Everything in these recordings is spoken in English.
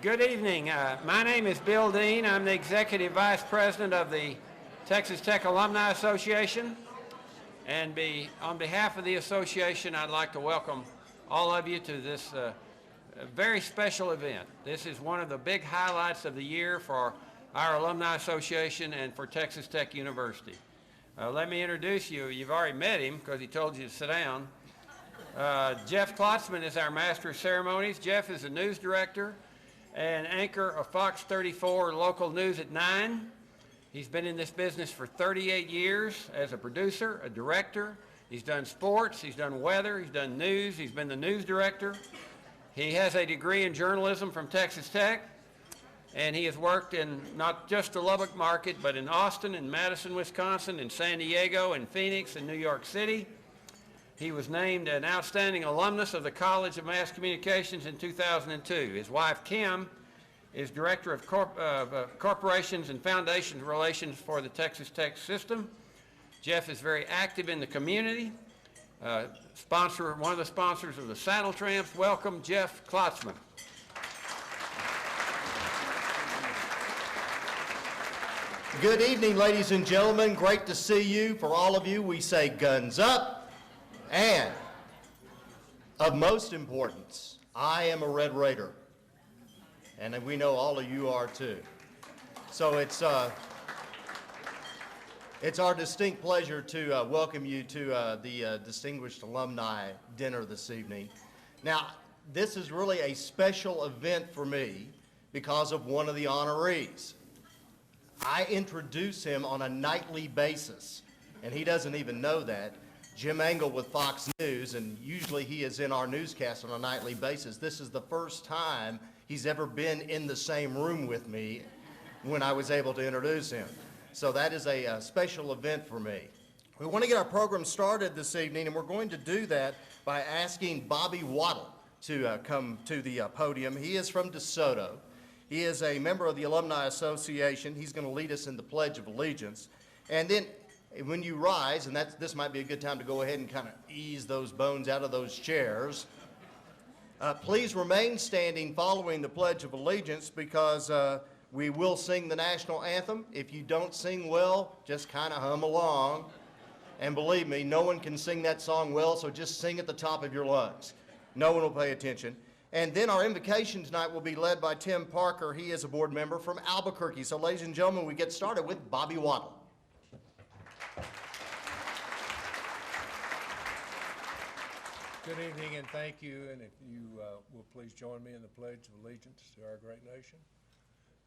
Good evening. My name is Bill Dean. I'm the Executive Vice President of the Texas Tech Alumni Association. And on behalf of the association, I'd like to welcome all of you to this very special event. This is one of the big highlights of the year for our Alumni Association and for Texas Tech University. Let me introduce you. You've already met him because he told you to sit down. Jeff Klotzman is our Master of Ceremonies. Jeff is the news director and anchor of Fox 34 local news at 9. He's been in this business for 38 years as a producer, a director. He's done sports, he's done weather, he's done news, he's been the news director. He has a degree in journalism from Texas Tech, and he has worked in not just the Lubbock market, but in Austin, in Madison, Wisconsin, in San Diego, in Phoenix, and New York City. He was named an outstanding alumnus of the College of Mass Communications in 2002. His wife, Kim, is Director of Corporations and Foundations Relations for the Texas Tech system. Jeff is very active in the community, one of the sponsors of the Saddle Tramps. Welcome, Jeff Klotzman. Good evening, ladies and gentlemen. Great to see you. For all of you, we say guns up. And of most importance, I am a Red Raider, and we know all of you are too. So it's our distinct pleasure to welcome you to the Distinguished Alumni Dinner this evening. Now, this is really a special event for me because of one of the honorees. I introduce him on a nightly basis, and he doesn't even know that. Jim Engel with Fox News, and usually he is in our newscast on a nightly basis. This is the first time he's ever been in the same room with me when I was able to introduce him. So that is a special event for me. We want to get our program started this evening, and we're going to do that by asking Bobby Waddle to come to the podium. He is from DeSoto. He is a member of the Alumni Association. He's going to lead us in the Pledge of Allegiance. And then when you rise, and this might be a good time to go ahead and kind of ease those bones out of those chairs, please remain standing following the Pledge of Allegiance because we will sing the national anthem. If you don't sing well, just kind of hum along. And believe me, no one can sing that song well, so just sing at the top of your lungs. No one will pay attention. And then our invocation tonight will be led by Tim Parker. He is a board member from Albuquerque. So ladies and gentlemen, we get started with Bobby Waddle. Good evening and thank you, and if you will please join me in the Pledge of Allegiance to our great nation.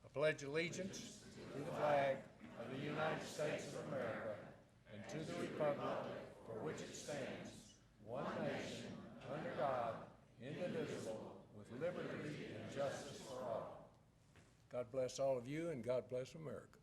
I pledge allegiance to the flag of the United States of America and to the republic for which it stands, one nation, under God, indivisible, with liberty and justice for all. God bless all of you and God bless America.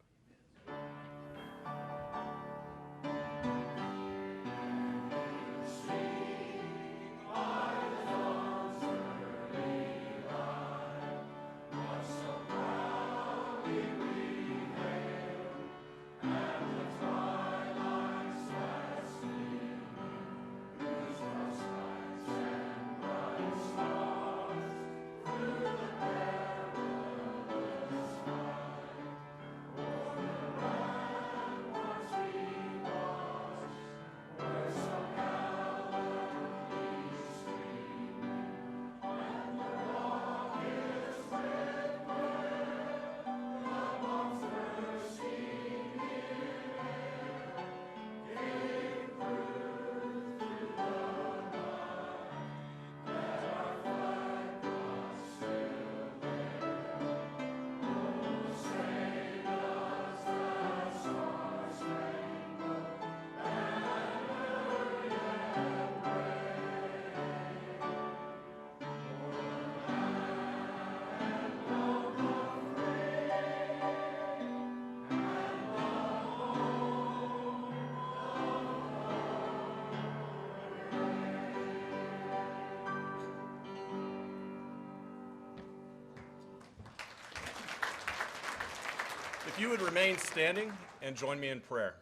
If you would remain standing and join me in prayer.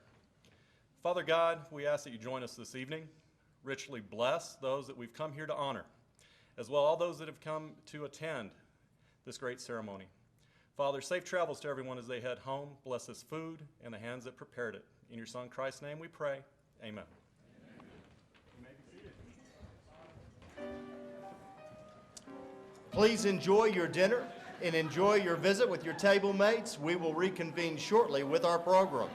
Father God, we ask that you join us this evening. Richly bless those that we've come here to honor, as well all those that have come to attend this great ceremony. Father, safe travels to everyone as they head home. Bless this food and the hands that prepared it. In your Son Christ's name we pray. Amen. Please enjoy your dinner and enjoy your visit with your table mates. We will reconvene shortly with our program.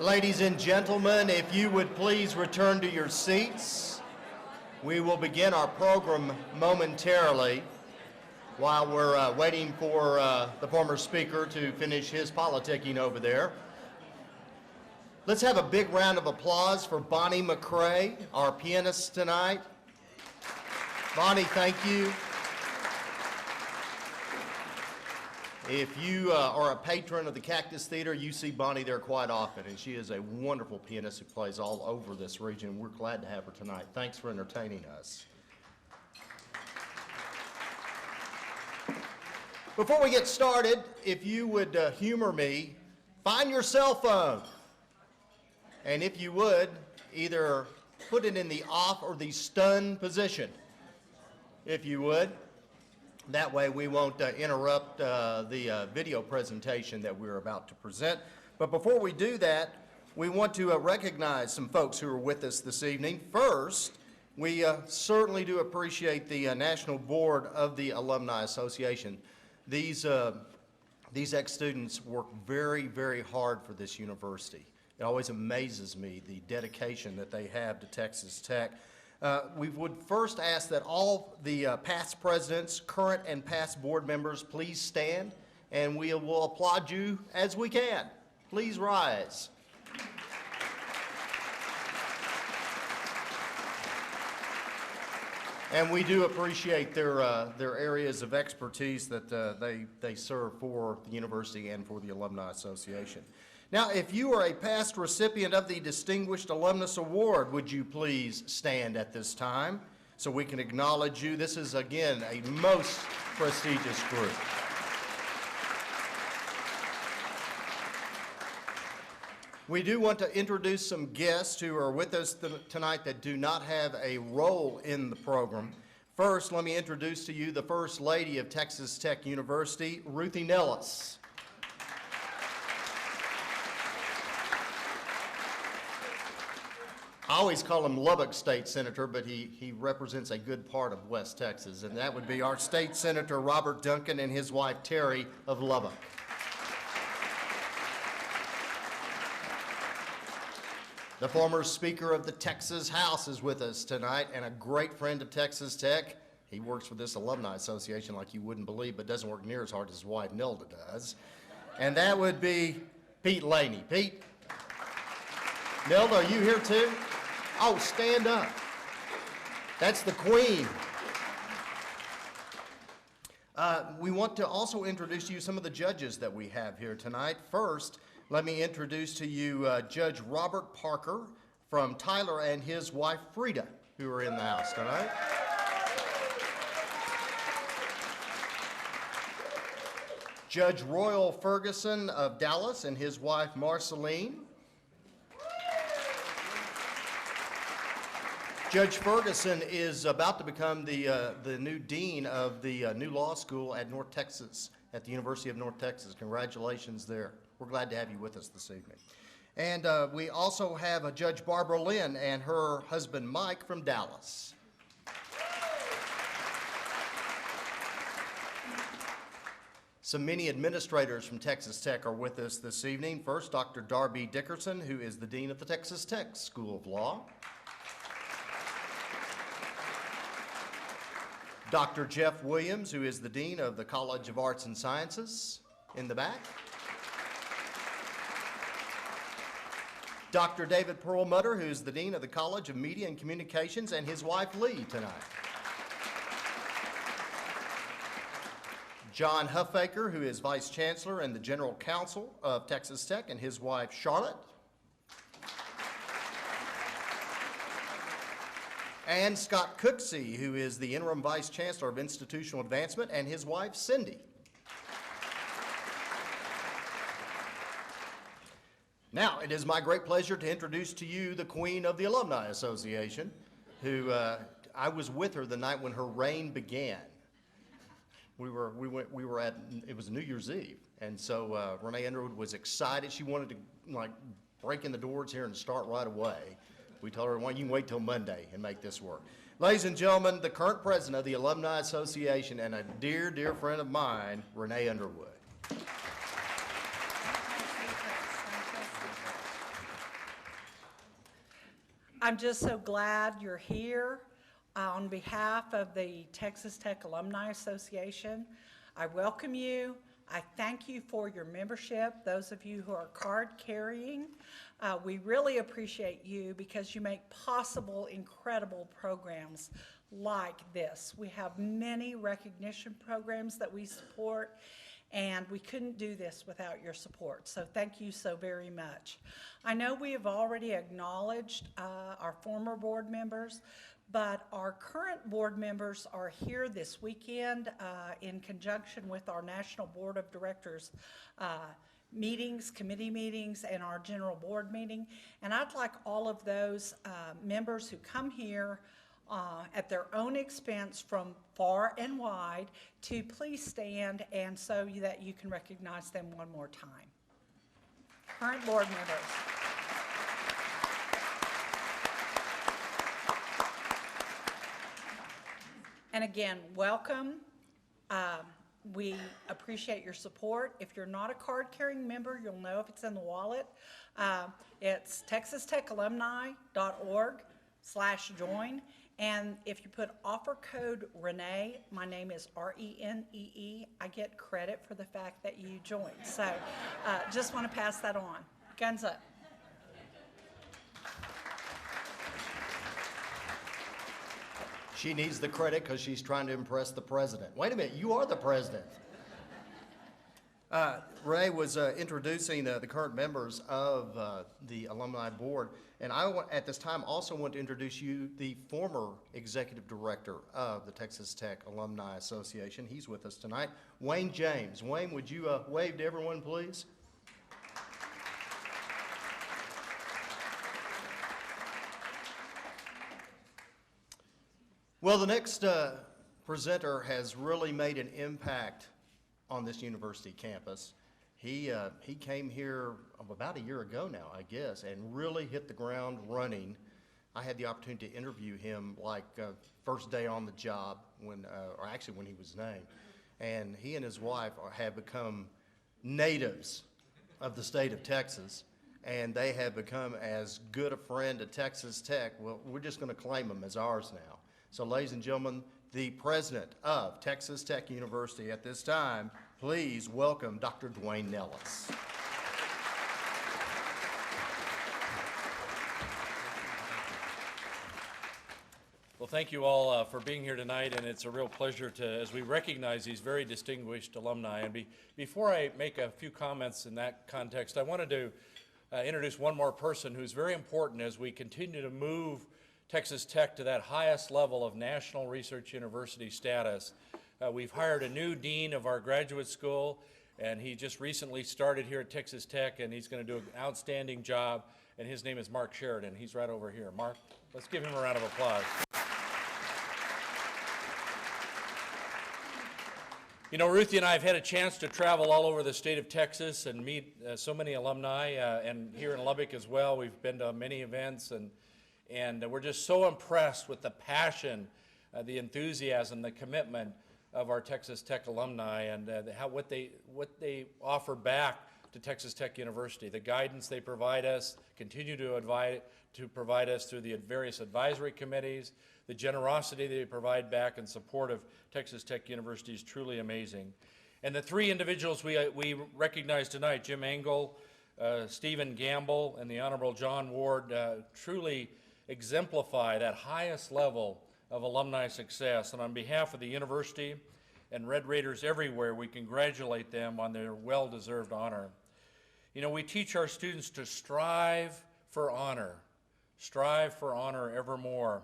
Ladies and gentlemen, if you would please return to your seats. We will begin our program momentarily while we're waiting for the former speaker to finish his politicking over there. Let's have a big round of applause for Bonnie McCrae, our pianist tonight. Bonnie, thank you. If you are a patron of the Cactus Theater, you see Bonnie there quite often, and she is a wonderful pianist who plays all over this region. We're glad to have her tonight. Thanks for entertaining us. Before we get started, if you would humor me, find your cell phone. And if you would, either put it in the off or the stun position, if you would. That way we won't interrupt the video presentation that we're about to present. But before we do that, we want to recognize some folks who are with us this evening. First, we certainly do appreciate the National Board of the Alumni Association. These ex-students work very, very hard for this university. It always amazes me the dedication that they have to Texas Tech. We would first ask that all the past presidents, current and past board members, please stand, and we will applaud you as we can. Please rise. And we do appreciate their areas of expertise that they serve for the university and for the Alumni Association. Now, if you are a past recipient of the Distinguished Alumnus Award, would you please stand at this time so we can acknowledge you? This is, again, a most prestigious group. We do want to introduce some guests who are with us tonight that do not have a role in the program. First, let me introduce to you the First Lady of Texas Tech University, Ruthie Nellis. I always call him Lubbock State Senator, but he represents a good part of West Texas, and that would be our State Senator Robert Duncan and his wife Terry of Lubbock. The former Speaker of the Texas House is with us tonight, and a great friend of Texas Tech. He works for this Alumni Association like you wouldn't believe, but doesn't work near as hard as his wife Nilda does. And that would be Pete Laney. Pete? Nilda, are you here too? Oh, stand up. That's the Queen. We want to also introduce to you some of the judges that we have here tonight. First, let me introduce to you Judge Robert Parker from Tyler and his wife Frida, who are in the house tonight. Judge Royal Ferguson of Dallas and his wife Marceline. Judge Ferguson is about to become the new dean of the new law school at North Texas, at the University of North Texas. Congratulations there. We're glad to have you with us this evening. And we also have Judge Barbara Lynn and her husband Mike from Dallas. Some many administrators from Texas Tech are with us this evening. First, Dr. Darby Dickerson, who is the dean of the Texas Tech School of Law. Dr. Jeff Williams, who is the dean of the College of Arts and Sciences, in the back. Dr. David Perlmutter, who is the dean of the College of Media and Communications, and his wife Lee tonight. John Huffaker, who is Vice Chancellor and the General Counsel of Texas Tech, and his wife, Charlotte. And Scott Cooksey, who is the Interim Vice Chancellor of Institutional Advancement, and his wife, Cindy. Now, it is my great pleasure to introduce to you the Queen of the Alumni Association, who I was with her the night when her reign began. We were at, it was New Year's Eve, and so Renee Underwood was excited. She wanted to break in the doors here and start right away. We told her, well, you can wait till Monday and make this work. Ladies and gentlemen, the current president of the Alumni Association and a dear, dear friend of mine, Renee Underwood. I'm just so glad you're here. On behalf of the Texas Tech Alumni Association, I welcome you. I thank you for your membership, those of you who are card carrying. We really appreciate you because you make possible incredible programs like this. We have many recognition programs that we support, and we couldn't do this without your support. So thank you so very much. I know we have already acknowledged our former board members, but our current board members are here this weekend in conjunction with our National Board of Directors meetings, committee meetings, and our general board meeting. And I'd like all of those members who come here at their own expense from far and wide to please stand, and so that you can recognize them one more time. Current board members. And again, welcome. We appreciate your support. If you're not a card-carrying member, you'll know if it's in the wallet. It's texastechalumni.org/join. And if you put offer code Renee, my name is R-E-N-E-E, I get credit for the fact that you joined. So just want to pass that on. Guns up. She needs the credit because she's trying to impress the president. Wait a minute, you are the president. Ray was introducing the current members of the Alumni Board, and at this time also want to introduce you the former executive director of the Texas Tech Alumni Association. He's with us tonight, Wayne James. Wayne, would you wave to everyone, please? Well, the next presenter has really made an impact on this university campus. He came here about a year ago now, I guess, and really hit the ground running. I had the opportunity to interview him first day on the job when he was named. And he and his wife have become natives of the state of Texas, and they have become as good a friend to Texas Tech. Well, we're just going to claim them as ours now. So, ladies and gentlemen, the president of Texas Tech University at this time, please welcome Dr. Dwayne Nellis. Well, thank you all for being here tonight, and it's a real pleasure as we recognize these very distinguished alumni. And before I make a few comments in that context, I wanted to introduce one more person who's very important as we continue to move Texas Tech to that highest level of national research university status. We've hired a new dean of our graduate school, and he just recently started here at Texas Tech, and he's going to do an outstanding job, and his name is Mark Sheridan. He's right over here. Mark, let's give him a round of applause. You know, Ruthie and I have had a chance to travel all over the state of Texas and meet so many alumni, and here in Lubbock as well. We've been to many events, and we're just so impressed with the passion, the enthusiasm, the commitment of our Texas Tech alumni, and what they offer back to Texas Tech University. The guidance they provide us, continue to provide us through the various advisory committees. The generosity they provide back in support of Texas Tech University is truly amazing. And the three individuals we recognize tonight, Jim Engel, Stephen Gamble, and the Honorable John Ward, truly exemplify that highest level of alumni success. And on behalf of the university and Red Raiders everywhere, we congratulate them on their well-deserved honor. You know, we teach our students to strive for honor evermore,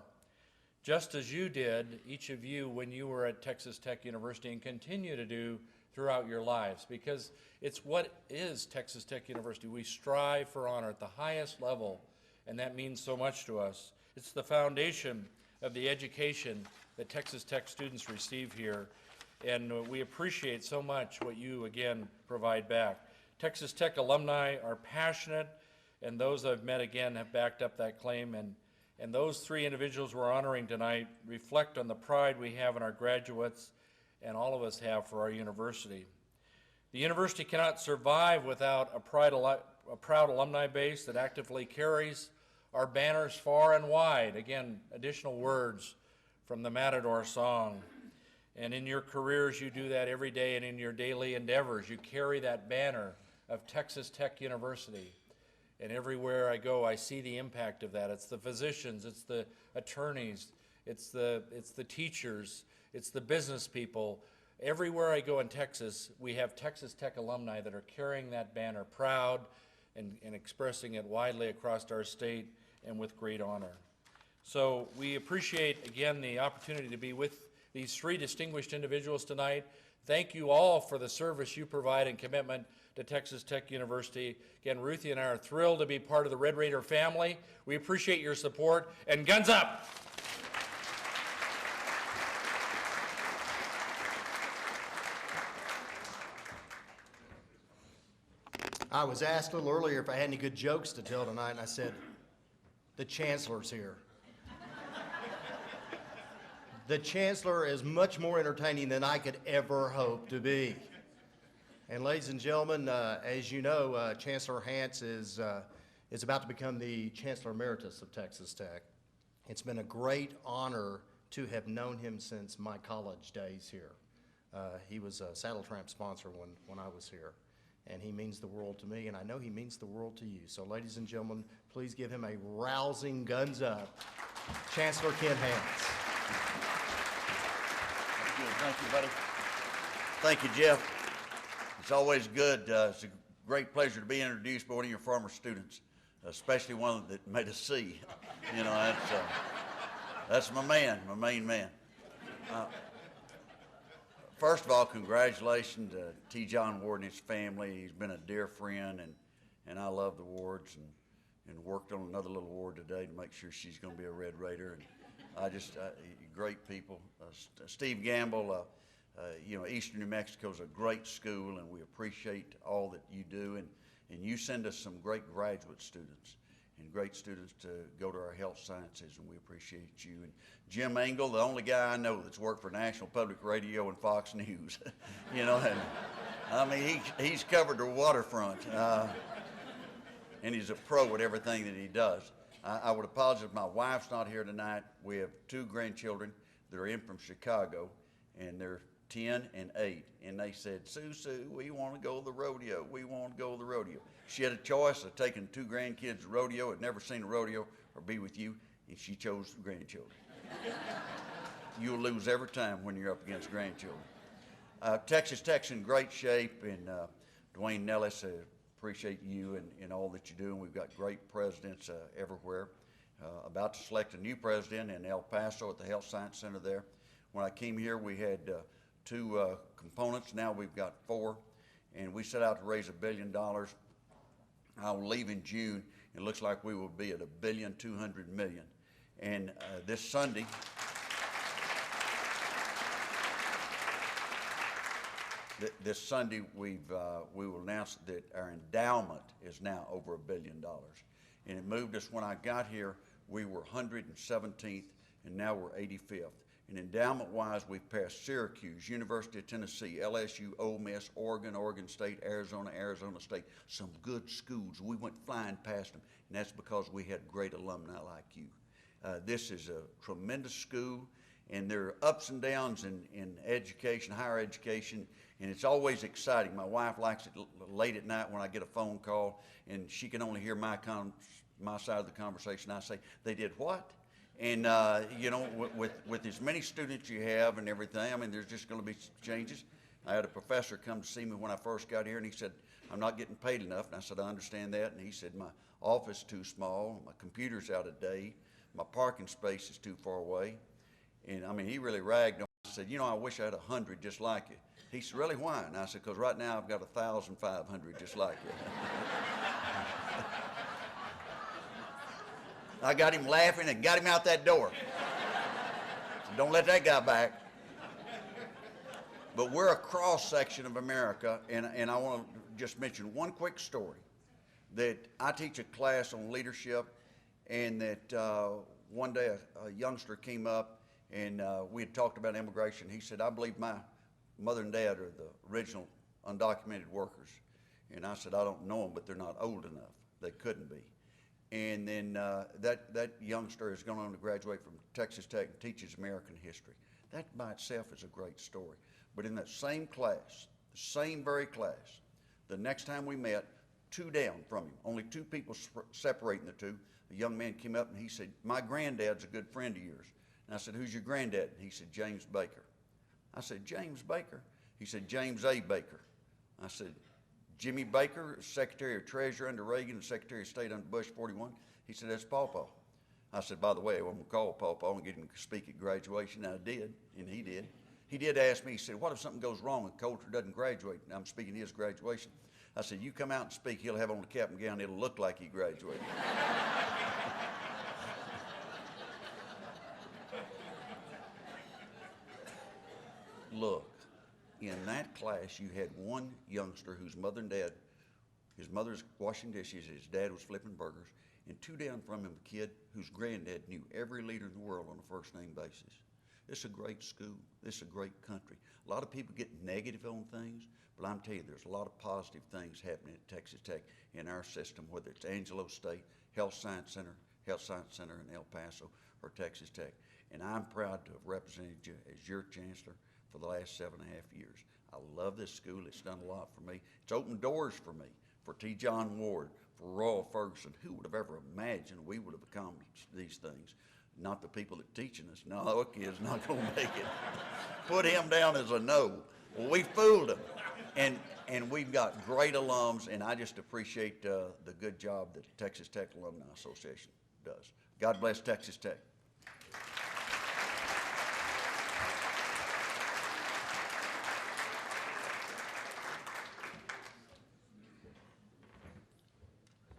just as you did, each of you, when you were at Texas Tech University, and continue to do throughout your lives, because it's what is Texas Tech University. We strive for honor at the highest level, and that means so much to us. It's the foundation of the education that Texas Tech students receive here, and we appreciate so much what you, again, provide back. Texas Tech alumni are passionate, and those I've met, again, have backed up that claim, and those three individuals we're honoring tonight reflect on the pride we have in our graduates and all of us have for our university. The university cannot survive without a proud alumni base that actively carries our banners far and wide. Again, additional words from the Matador song. And in your careers, you do that every day, and in your daily endeavors, you carry that banner of Texas Tech University. And everywhere I go, I see the impact of that. It's the physicians, it's the attorneys, it's the teachers, it's the business people. Everywhere I go in Texas, we have Texas Tech alumni that are carrying that banner proud and expressing it widely across our state and with great honor. So we appreciate, again, the opportunity to be with these three distinguished individuals tonight. Thank you all for the service you provide and commitment to Texas Tech University. Again, Ruthie and I are thrilled to be part of the Red Raider family. We appreciate your support, and guns up! I was asked a little earlier if I had any good jokes to tell tonight, and I said, the Chancellor's here. The Chancellor is much more entertaining than I could ever hope to be. And ladies and gentlemen, as you know, Chancellor Hance is about to become the Chancellor Emeritus of Texas Tech. It's been a great honor to have known him since my college days here. He was a Saddle Tramp sponsor when I was here. And he means the world to me, and I know he means the world to you. So ladies and gentlemen, please give him a rousing guns up, Chancellor Ken Hance. Thank you, buddy. Thank you, Jeff. It's always good. It's a great pleasure to be introduced by one of your former students, especially one that made a C. You know, that's my man, my main man. First of all, congratulations to T. John Ward and his family. He's been a dear friend, and I love the Wards, and worked on another little Ward today to make sure she's going to be a Red Raider. And great people. Steve Gamble, you know, Eastern New Mexico is a great school, and we appreciate all that you do, and you send us some great graduate students and great students to go to our health sciences, and we appreciate you. And Jim Engel, the only guy I know that's worked for National Public Radio and Fox News, you know, and I mean, he's covered the waterfront, and he's a pro at everything that he does. I would apologize if my wife's not here tonight. We have two grandchildren that are in from Chicago, and they're 10 and 8, and they said, Sue, we want to go to the rodeo. We want to go to the rodeo. She had a choice of taking two grandkids to rodeo, had never seen a rodeo, or be with you, and she chose grandchildren. You'll lose every time when you're up against grandchildren. Texas Tech's in great shape, and Dwayne Nellis, appreciate you and all that you do, and we've got great presidents everywhere. About to select a new president in El Paso at the Health Science Center there. When I came here, we had two components. Now we've got 4, and we set out to raise $1 billion. I'll leave in June. It looks like we will be at $1.2 billion. And this Sunday, we will announce that our endowment is now over $1 billion. And it moved us. When I got here, we were 117th, and now we're 85th. And endowment-wise, we've passed Syracuse, University of Tennessee, LSU, Ole Miss, Oregon State, Arizona State, some good schools. We went flying past them, and that's because we had great alumni like you. This is a tremendous school, and there are ups and downs in education, higher education, and it's always exciting. My wife likes it late at night when I get a phone call, and she can only hear my side of the conversation. I say, they did what? And, you know, with as many students you have and everything, I mean, there's just going to be changes. I had a professor come to see me when I first got here, and he said, I'm not getting paid enough. And I said, I understand that. And he said, my office is too small, my computer's out of date, my parking space is too far away. And, I mean, he really ragged on me. I said, you know, I wish I had 100 just like you. He said, really, why? And I said, because right now I've got 1,500 just like you. I got him laughing and got him out that door. So don't let that guy back. But we're a cross section of America, and I want to just mention one quick story. That I teach a class on leadership, and that one day a youngster came up, and we had talked about immigration. He said, I believe my mother and dad are the original undocumented workers. And I said, I don't know them, but they're not old enough. They couldn't be. And then that youngster is going on to graduate from Texas Tech and teaches American history. That by itself is a great story. But in that same class, the same very class, the next time we met, 2 down from him, only 2 people separating the two, a young man came up and he said, my granddad's a good friend of yours. And I said, who's your granddad? And he said, James Baker. I said, James Baker? He said, James A. Baker. I said, Jimmy Baker, Secretary of Treasury under Reagan and Secretary of State under Bush 41. He said, that's Pawpaw. I said, by the way, I'm going to call Pawpaw and get him to speak at graduation. And I did, and he did. He did ask me, he said, what if something goes wrong and Coulter doesn't graduate? And I'm speaking his graduation. I said, you come out and speak, he'll have on the cap and gown, it'll look like he graduated. Look, in that class, you had one youngster whose mother and dad, his mother's washing dishes, his dad was flipping burgers, and 2 down from him, a kid whose granddad knew every leader in the world on a first-name basis. This is a great school. This is a great country. A lot of people get negative on things, but I'm telling you, there's a lot of positive things happening at Texas Tech in our system, whether it's Angelo State, Health Science Center in El Paso, or Texas Tech. And I'm proud to have represented you as your chancellor for the last 7.5 years. I love this school. It's done a lot for me. It's opened doors for me, for T. John Ward, for Royal Ferguson. Who would have ever imagined we would have accomplished these things? Not the people that teaching us. No, that kid's not going to make it. Put him down as a no. Well, we fooled him. And we've got great alums, and I just appreciate the good job that Texas Tech Alumni Association does. God bless Texas Tech.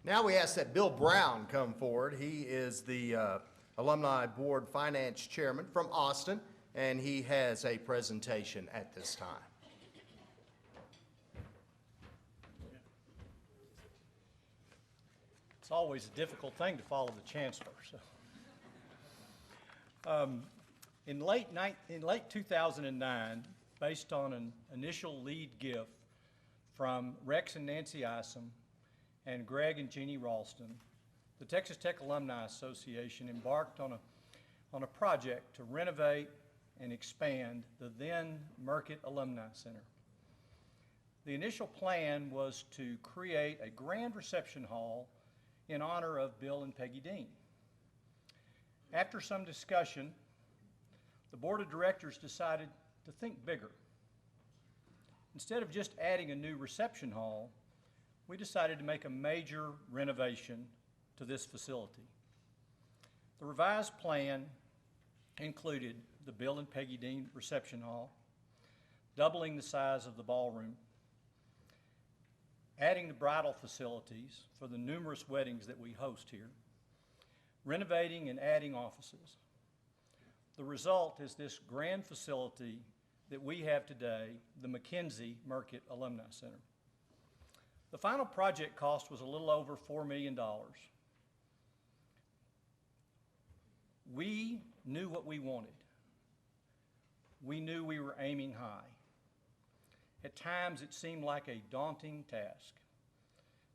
Now we ask that Bill Brown come forward. He is the Alumni Board Finance Chairman from Austin, and he has a presentation at this time. It's always a difficult thing to follow the chancellor. So, in late 2009, based on an initial lead gift from Rex and Nancy Isom and Greg and Jeannie Ralston, the Texas Tech Alumni Association embarked on a project to renovate and expand the then Merket Alumni Center. The initial plan was to create a grand reception hall in honor of Bill and Peggy Dean. After some discussion, the board of directors decided to think bigger. Instead of just adding a new reception hall, we decided to make a major renovation to this facility. The revised plan included the Bill and Peggy Dean reception hall, doubling the size of the ballroom, adding the bridal facilities for the numerous weddings that we host here, renovating and adding offices. The result is this grand facility that we have today, the McKenzie-Merket Alumni Center. The final project cost was a little over $4 million. We knew what we wanted. We knew we were aiming high. At times it seemed like a daunting task,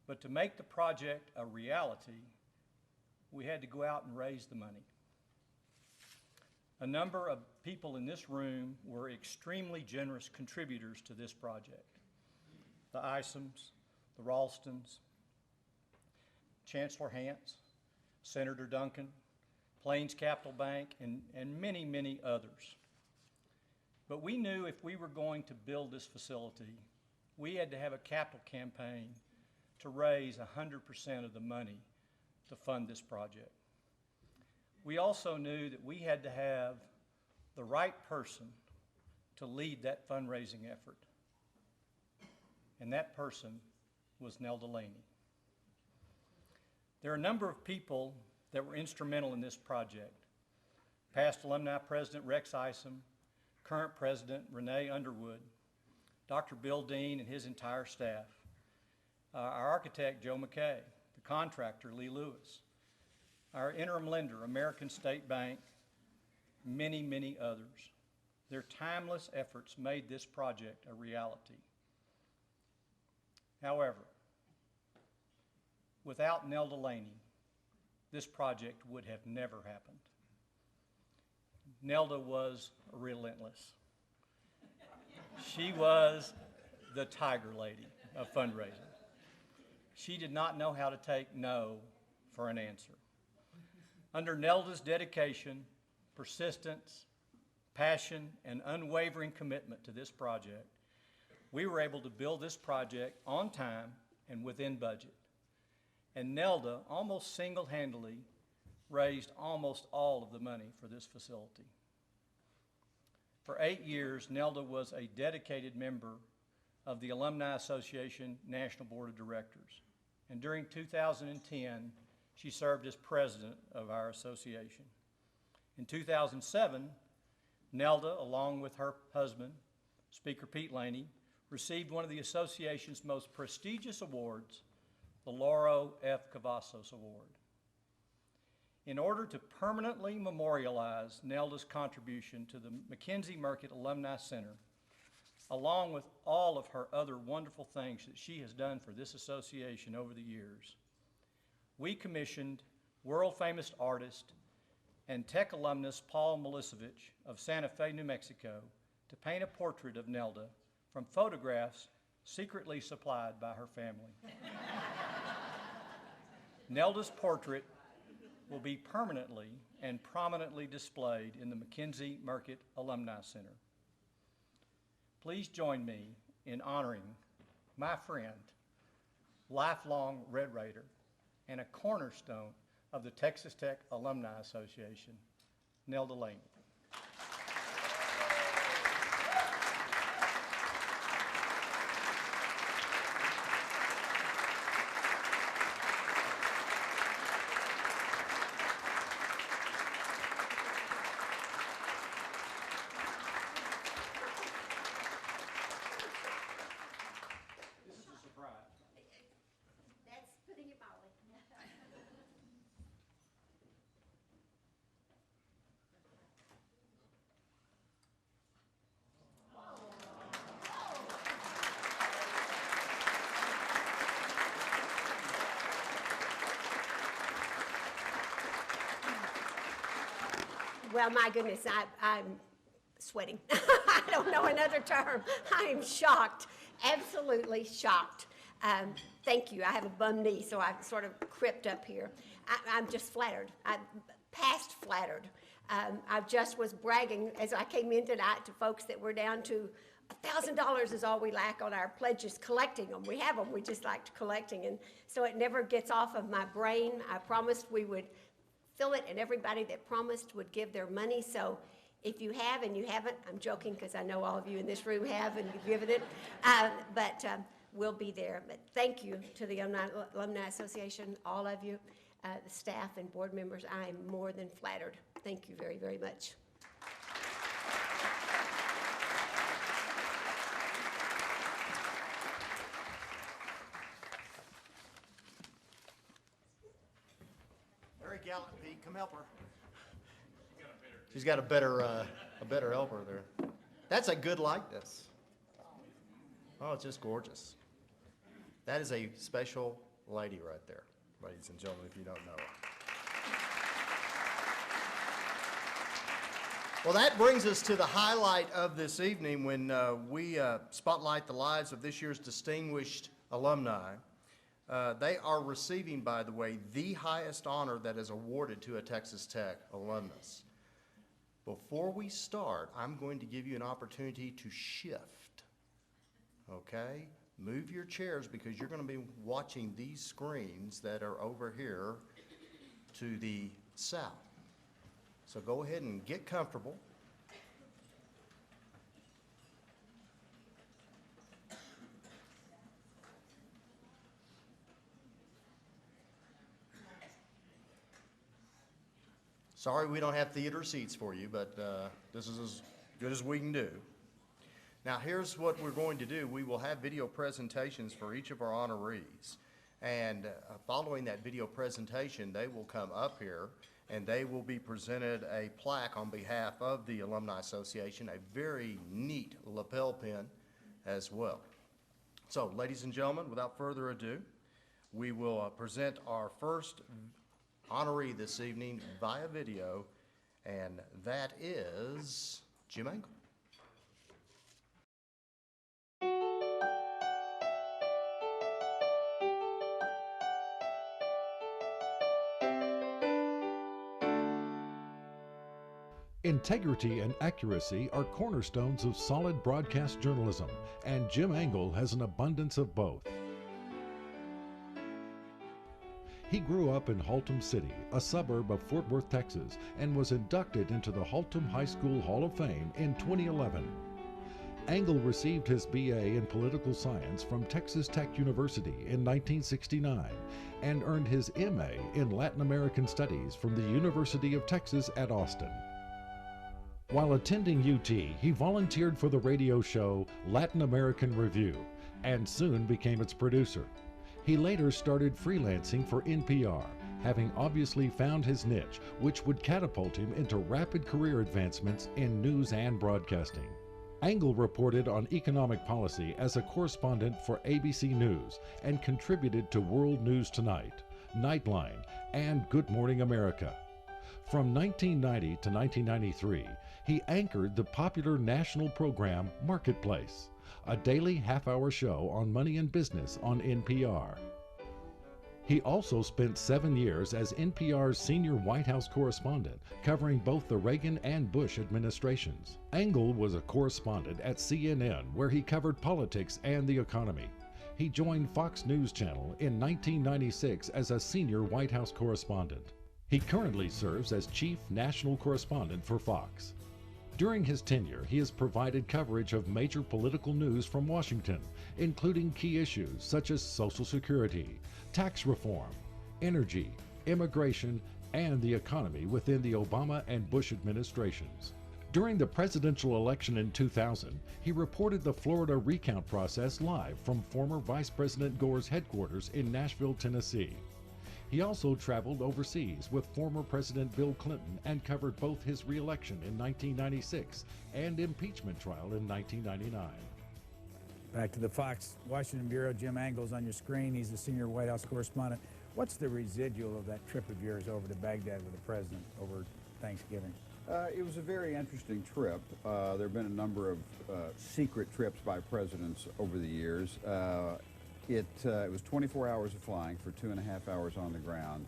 but to make the project a reality, we had to go out and raise the money. A number of people in this room were extremely generous contributors to this project. The Isoms, the Ralstons, Chancellor Hance, Senator Duncan, Plains Capital Bank, and many, many others. But we knew if we were going to build this facility, we had to have a capital campaign to raise 100% of the money to fund this project. We also knew that we had to have the right person to lead that fundraising effort. And that person was Nelda Laney. There are a number of people that were instrumental in this project. Past alumni president Rex Isom, current president Renee Underwood, Dr. Bill Dean and his entire staff, our architect Joe McKay, the contractor Lee Lewis, our interim lender American State Bank, many, many others. Their timeless efforts made this project a reality. However, without Nelda Laney, this project would have never happened. Nelda was relentless. She was the tiger lady of fundraising. She did not know how to take no for an answer. Under Nelda's dedication, persistence, passion, and unwavering commitment to this project, we were able to build this project on time and within budget. And Nelda almost single-handedly raised almost all of the money for this facility. For 8 years, Nelda was a dedicated member of the Alumni Association National Board of Directors. And during 2010, she served as president of our association. In 2007, Nelda, along with her husband, Speaker Pete Laney, received one of the association's most prestigious awards, the Lauro F. Cavazos Award. In order to permanently memorialize Nelda's contribution to the McKenzie-Merket Alumni Center, along with all of her other wonderful things that she has done for this association over the years, we commissioned world-famous artist and tech alumnus Paul Milisevich of Santa Fe, New Mexico, to paint a portrait of Nelda from photographs secretly supplied by her family. Nelda's portrait will be permanently and prominently displayed in the McKenzie-Merket Alumni Center. Please join me in honoring my friend, lifelong Red Raider, and a cornerstone of the Texas Tech Alumni Association, Nelda Laney. This is a surprise. That's putting it mildly. Well, my goodness, I'm sweating. I don't know another term. I am shocked, absolutely shocked. Thank you. I have a bum knee, so I sort of cripped up here. I'm just flattered. I'm past flattered. I just was bragging as I came in tonight to folks that we're down to $1,000 is all we lack on our pledges, collecting them. We have them. We just liked collecting, and so it never gets off of my brain. I promised we would fill it, and everybody that promised would give their money. So if you have and you haven't, I'm joking because I know all of you in this room have and you've given it, but we'll be there. But thank you to the Alumni Association, all of you, the staff and board members. I am more than flattered. Thank you very, very much. Very gallant, Pete. Come help her. She's got a better helper there. That's a good likeness. Oh, it's just gorgeous. That is a special lady right there, ladies and gentlemen, if you don't know her. Well, that brings us to the highlight of this evening when we spotlight the lives of this year's distinguished alumni. They are receiving, by the way, the highest honor that is awarded to a Texas Tech alumnus. Before we start, I'm going to give you an opportunity to shift, okay? Move your chairs because you're going to be watching these screens that are over here to the south. So go ahead and get comfortable. Sorry we don't have theater seats for you, but this is as good as we can do. Now here's what we're going to do. We will have video presentations for each of our honorees. And following that video presentation, they will come up here and they will be presented a plaque on behalf of the Alumni Association, a very neat lapel pin as well. So ladies and gentlemen, without further ado, we will present our first honoree this evening via video, and that is Jim Angle. Integrity and accuracy are cornerstones of solid broadcast journalism, and Jim Angle has an abundance of both. He grew up in Haltom City, a suburb of Fort Worth, Texas, and was inducted into the Haltom High School Hall of Fame in 2011. Angle received his BA in Political Science from Texas Tech University in 1969 and earned his MA in Latin American Studies from the University of Texas at Austin. While attending UT, he volunteered for the radio show Latin American Review and soon became its producer. He later started freelancing for NPR, having obviously found his niche, which would catapult him into rapid career advancements in news and broadcasting. Angle reported on economic policy as a correspondent for ABC News and contributed to World News Tonight, Nightline, and Good Morning America. From 1990 to 1993, he anchored the popular national program Marketplace, a daily half-hour show on money and business on NPR. He also spent 7 years as NPR's senior White House correspondent, covering both the Reagan and Bush administrations. Angle was a correspondent at CNN, where he covered politics and the economy. He joined Fox News Channel in 1996 as a senior White House correspondent. He currently serves as chief national correspondent for Fox. During his tenure, he has provided coverage of major political news from Washington, including key issues such as Social Security, tax reform, energy, immigration, and the economy within the Obama and Bush administrations. During the presidential election in 2000, he reported the Florida recount process live from former Vice President Gore's headquarters in Nashville, Tennessee. He also traveled overseas with former President Bill Clinton and covered both his re-election in 1996 and impeachment trial in 1999. Back to the Fox Washington Bureau, Jim Angle's on your screen. He's the senior White House correspondent. What's the residual of that trip of yours over to Baghdad with the president over Thanksgiving? It was a very interesting trip. There have been a number of secret trips by presidents over the years. It was 24 hours of flying for 2.5 hours on the ground.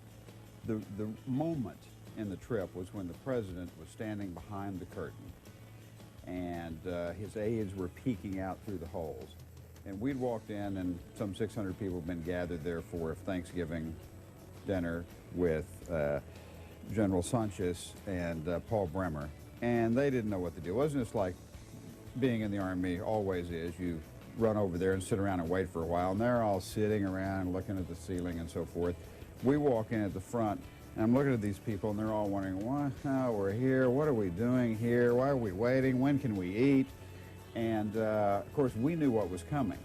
The moment in the trip was when the president was standing behind the curtain and his aides were peeking out through the holes. And we'd walked in and some 600 people had been gathered there for a Thanksgiving dinner with General Sanchez and Paul Bremer. And they didn't know what to do. It wasn't just like being in the Army always is. You run over there and sit around and wait for a while, and they're all sitting around looking at the ceiling and so forth. We walk in at the front, and I'm looking at these people, and they're all wondering, why, we're here, what are we doing here, why are we waiting, when can we eat? And of course, we knew what was coming,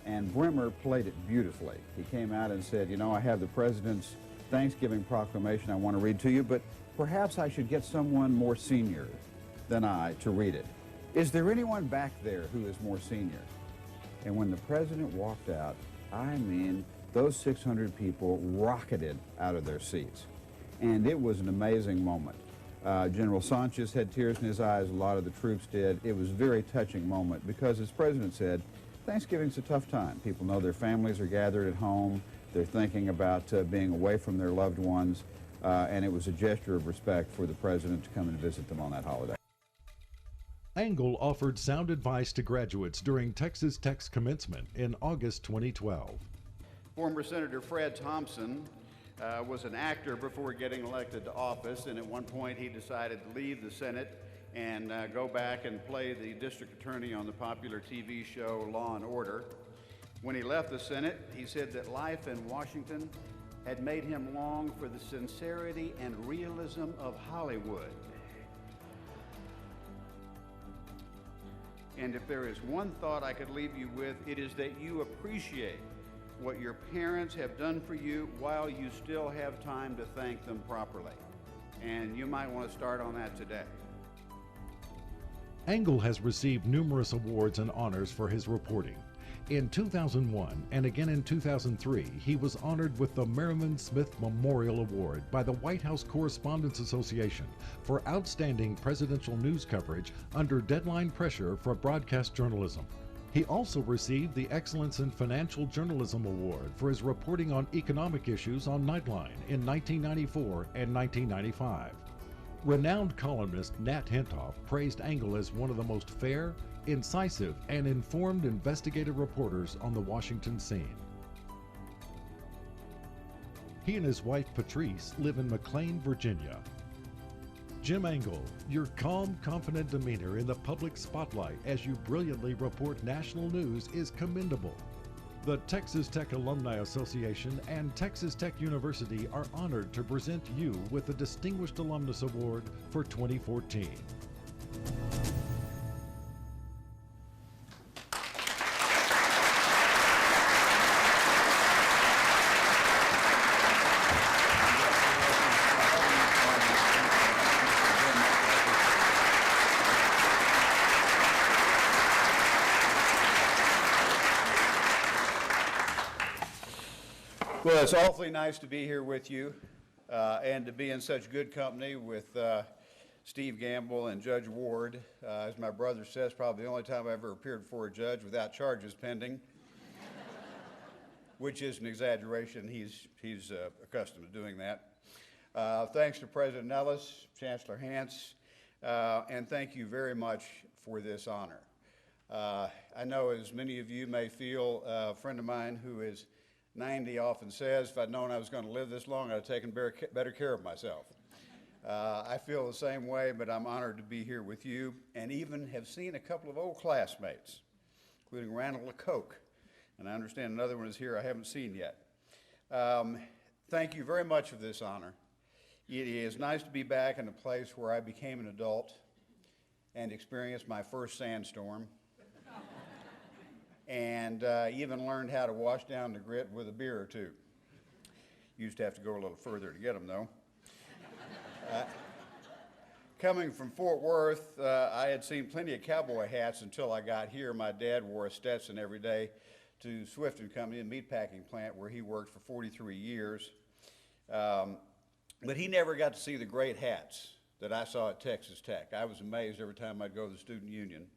and Bremer played it beautifully. He came out and said, you know, I have the President's Thanksgiving proclamation I want to read to you, but perhaps I should get someone more senior than I to read it. Is there anyone back there who is more senior? And when the president walked out, I mean, those 600 people rocketed out of their seats. And it was an amazing moment. General Sanchez had tears in his eyes, a lot of the troops did. It was a very touching moment because, as the president said, Thanksgiving's a tough time. People know their families are gathered at home. They're thinking about being away from their loved ones, and it was a gesture of respect for the president to come and visit them on that holiday. Engel offered sound advice to graduates during Texas Tech's commencement in August 2012. Former Senator Fred Thompson was an actor before getting elected to office, and at one point he decided to leave the Senate and go back and play the district attorney on the popular TV show Law and Order. When he left the Senate, he said that life in Washington had made him long for the sincerity and realism of Hollywood. And if there is one thought I could leave you with, it is that you appreciate what your parents have done for you while you still have time to thank them properly. And you might want to start on that today. Engel has received numerous awards and honors for his reporting. In 2001 and again in 2003, he was honored with the Merriman Smith Memorial Award by the White House Correspondents Association for outstanding presidential news coverage under deadline pressure for broadcast journalism. He also received the Excellence in Financial Journalism Award for his reporting on economic issues on Nightline in 1994 and 1995. Renowned columnist Nat Hentoff praised Engel as one of the most fair, incisive, and informed investigative reporters on the Washington scene. He and his wife Patrice live in McLean, Virginia. Jim Engel, your calm, confident demeanor in the public spotlight as you brilliantly report national news is commendable. The Texas Tech Alumni Association and Texas Tech University are honored to present you with the Distinguished Alumnus Award for 2014. Well, it's awfully nice to be here with you and to be in such good company with Steve Gamble and Judge Ward. As my brother says, probably the only time I ever appeared before a judge without charges pending, which is an exaggeration. He's accustomed to doing that. Thanks to President Ellis, Chancellor Hance, and thank you very much for this honor. I know, as many of you may feel, a friend of mine who is 90 often says, if I'd known I was going to live this long, I'd have taken better care of myself. I feel the same way, but I'm honored to be here with you and even have seen a couple of old classmates, including Randall LeCoque, and I understand another one is here I haven't seen yet. Thank you very much for this honor. It is nice to be back in a place where I became an adult and experienced my first sandstorm. And even learned how to wash down the grit with a beer or two. Used to have to go a little further to get them, though. Coming from Fort Worth, I had seen plenty of cowboy hats until I got here. My dad wore a Stetson every day to Swift & Company, a meatpacking plant where he worked for 43 years. But he never got to see the great hats that I saw at Texas Tech. I was amazed every time I'd go to the Student Union.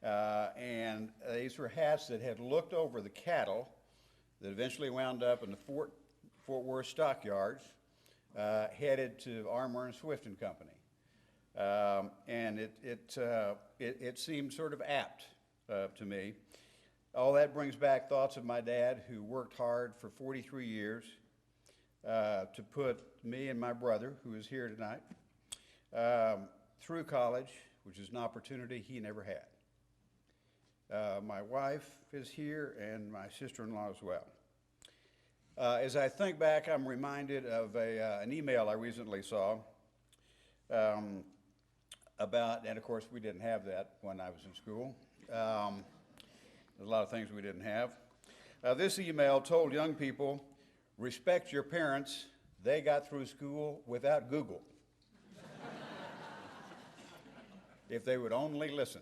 And these were hats that had looked over the cattle that eventually wound up in the Fort Worth stockyards, headed to Armour and Swift & Company. And it seemed sort of apt to me. All that brings back thoughts of my dad, who worked hard for 43 years to put me and my brother, who is here tonight, through college, which is an opportunity he never had. My wife is here, and my sister-in-law as well. As I think back, I'm reminded of an email I recently saw about, and of course we didn't have that when I was in school. There's a lot of things we didn't have. This email told young people, respect your parents, they got through school without Google. If they would only listen.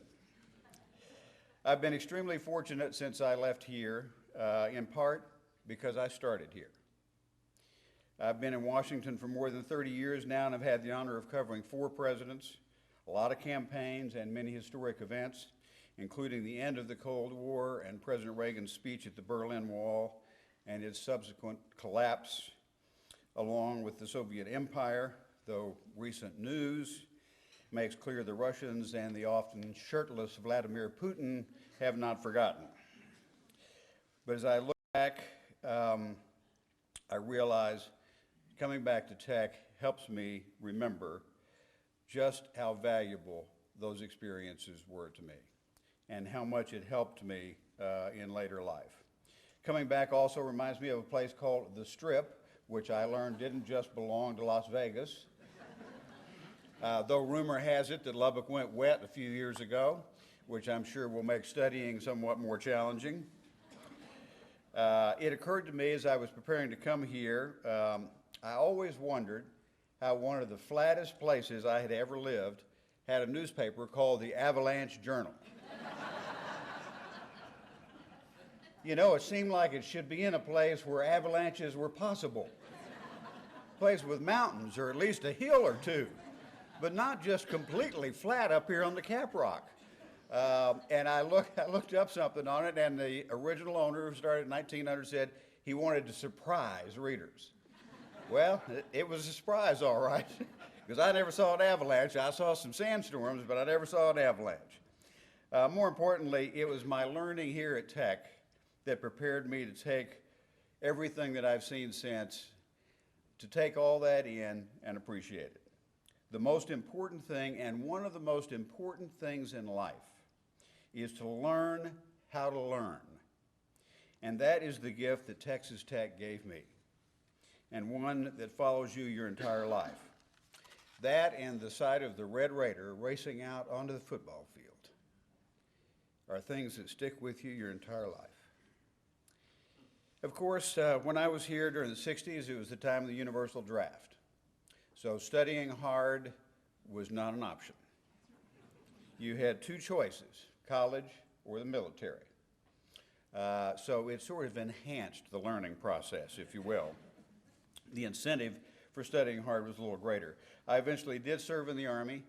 I've been extremely fortunate since I left here, in part because I started here. I've been in Washington for more than 30 years now, and I've had the honor of covering 4 presidents, a lot of campaigns, and many historic events. including the end of the Cold War and President Reagan's speech at the Berlin Wall and its subsequent collapse, along with the Soviet Empire, though recent news makes clear the Russians and the often shirtless Vladimir Putin have not forgotten. But as I look back, I realize coming back to Tech helps me remember just how valuable those experiences were to me and how much it helped me in later life. Coming back also reminds me of a place called The Strip, which I learned didn't just belong to Las Vegas. Though rumor has it that Lubbock went wet a few years ago, which I'm sure will make studying somewhat more challenging. It occurred to me as I was preparing to come here, I always wondered how one of the flattest places I had ever lived had a newspaper called the Avalanche Journal. You know, it seemed like it should be in a place where avalanches were possible. A place with mountains, or at least a hill or two, but not just completely flat up here on the Cap Rock. And I looked up something on it, and the original owner, who started in 1900, said he wanted to surprise readers. Well, it was a surprise, all right, because I never saw an avalanche. I saw some sandstorms, but I never saw an avalanche. More importantly, it was my learning here at Tech that prepared me to take everything that I've seen since, to take all that in and appreciate it. The most important thing, and one of the most important things in life, is to learn how to learn. And that is the gift that Texas Tech gave me, and one that follows you your entire life. That and the sight of the Red Raider racing out onto the football field are things that stick with you your entire life. Of course, when I was here during the 60s, it was the time of the universal draft. So studying hard was not an option. You had two choices, college or the military. So it sort of enhanced the learning process, if you will. The incentive for studying hard was a little greater. I eventually did serve in the Army,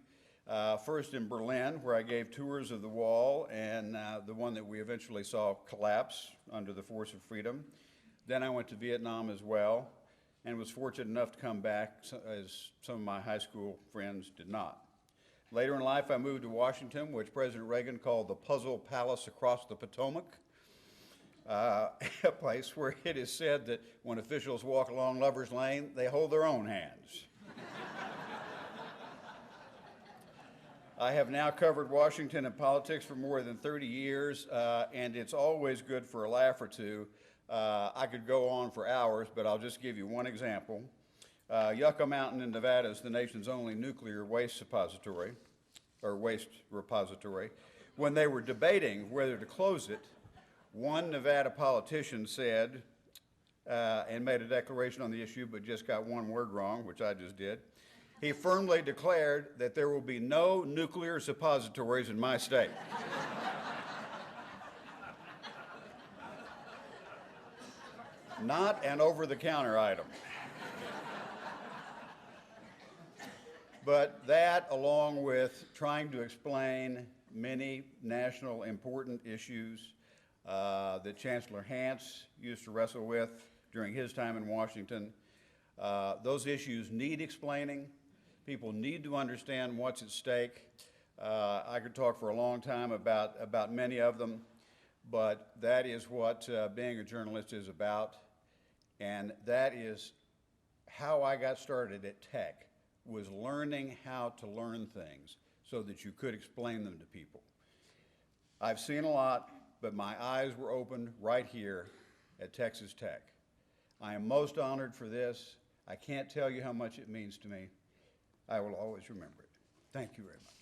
first in Berlin, where I gave tours of the wall and the one that we eventually saw collapse under the Force of Freedom. Then I went to Vietnam as well, and was fortunate enough to come back, as some of my high school friends did not. Later in life, I moved to Washington, which President Reagan called the Puzzle Palace across the Potomac, a place where it is said that when officials walk along Lover's Lane, they hold their own hands. I have now covered Washington and politics for more than 30 years, and it's always good for a laugh or two. I could go on for hours, but I'll just give you one example. Yucca Mountain in Nevada is the nation's only nuclear waste repository. When they were debating whether to close it, one Nevada politician said, and made a declaration on the issue, but just got one word wrong, which I just did. He firmly declared that there will be no nuclear suppositories in my state. Not an over-the-counter item. But that, along with trying to explain many national important issues that Chancellor Hance used to wrestle with during his time in Washington, those issues need explaining. People need to understand what's at stake. I could talk for a long time about many of them, but that is what being a journalist is about. And that is how I got started at Tech, was learning how to learn things so that you could explain them to people. I've seen a lot, but my eyes were opened right here at Texas Tech. I am most honored for this. I can't tell you how much it means to me. I will always remember it. Thank you very much.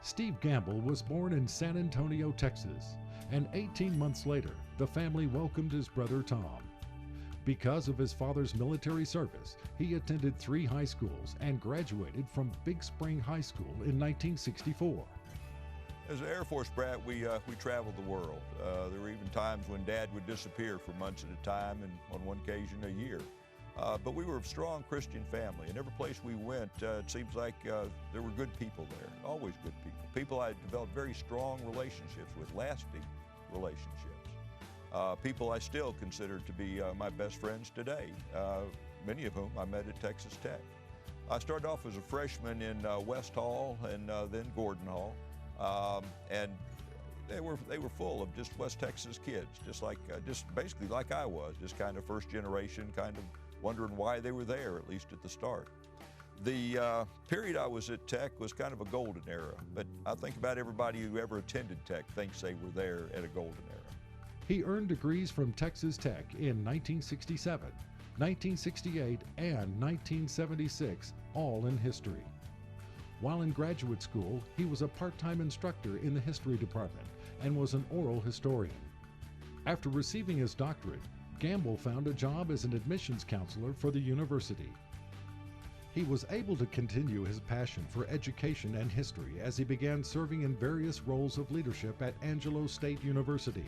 Steve Gamble was born in San Antonio, Texas, and 18 months later, the family welcomed his brother Tom. Because of his father's military service, he attended 3 high schools and graduated from Big Spring High School in 1964. As an Air Force brat, we traveled the world. There were even times when Dad would disappear for months at a time, and on one occasion a year. But we were a strong Christian family, and every place we went, it seems like there were good people there, always good people. People I developed very strong relationships with, lasting relationships. People I still consider to be my best friends today, many of whom I met at Texas Tech. I started off as a freshman in West Hall and then Gordon Hall, and they were full of just West Texas kids, just basically like I was, just kind of first generation, kind of wondering why they were there, at least at the start. The period I was at Tech was kind of a golden era, but I think about everybody who ever attended Tech thinks they were there at a golden era. He earned degrees from Texas Tech in 1967, 1968, and 1976, all in history. While in graduate school, he was a part-time instructor in the history department and was an oral historian. After receiving his doctorate, Gamble found a job as an admissions counselor for the university. He was able to continue his passion for education and history as he began serving in various roles of leadership at Angelo State University.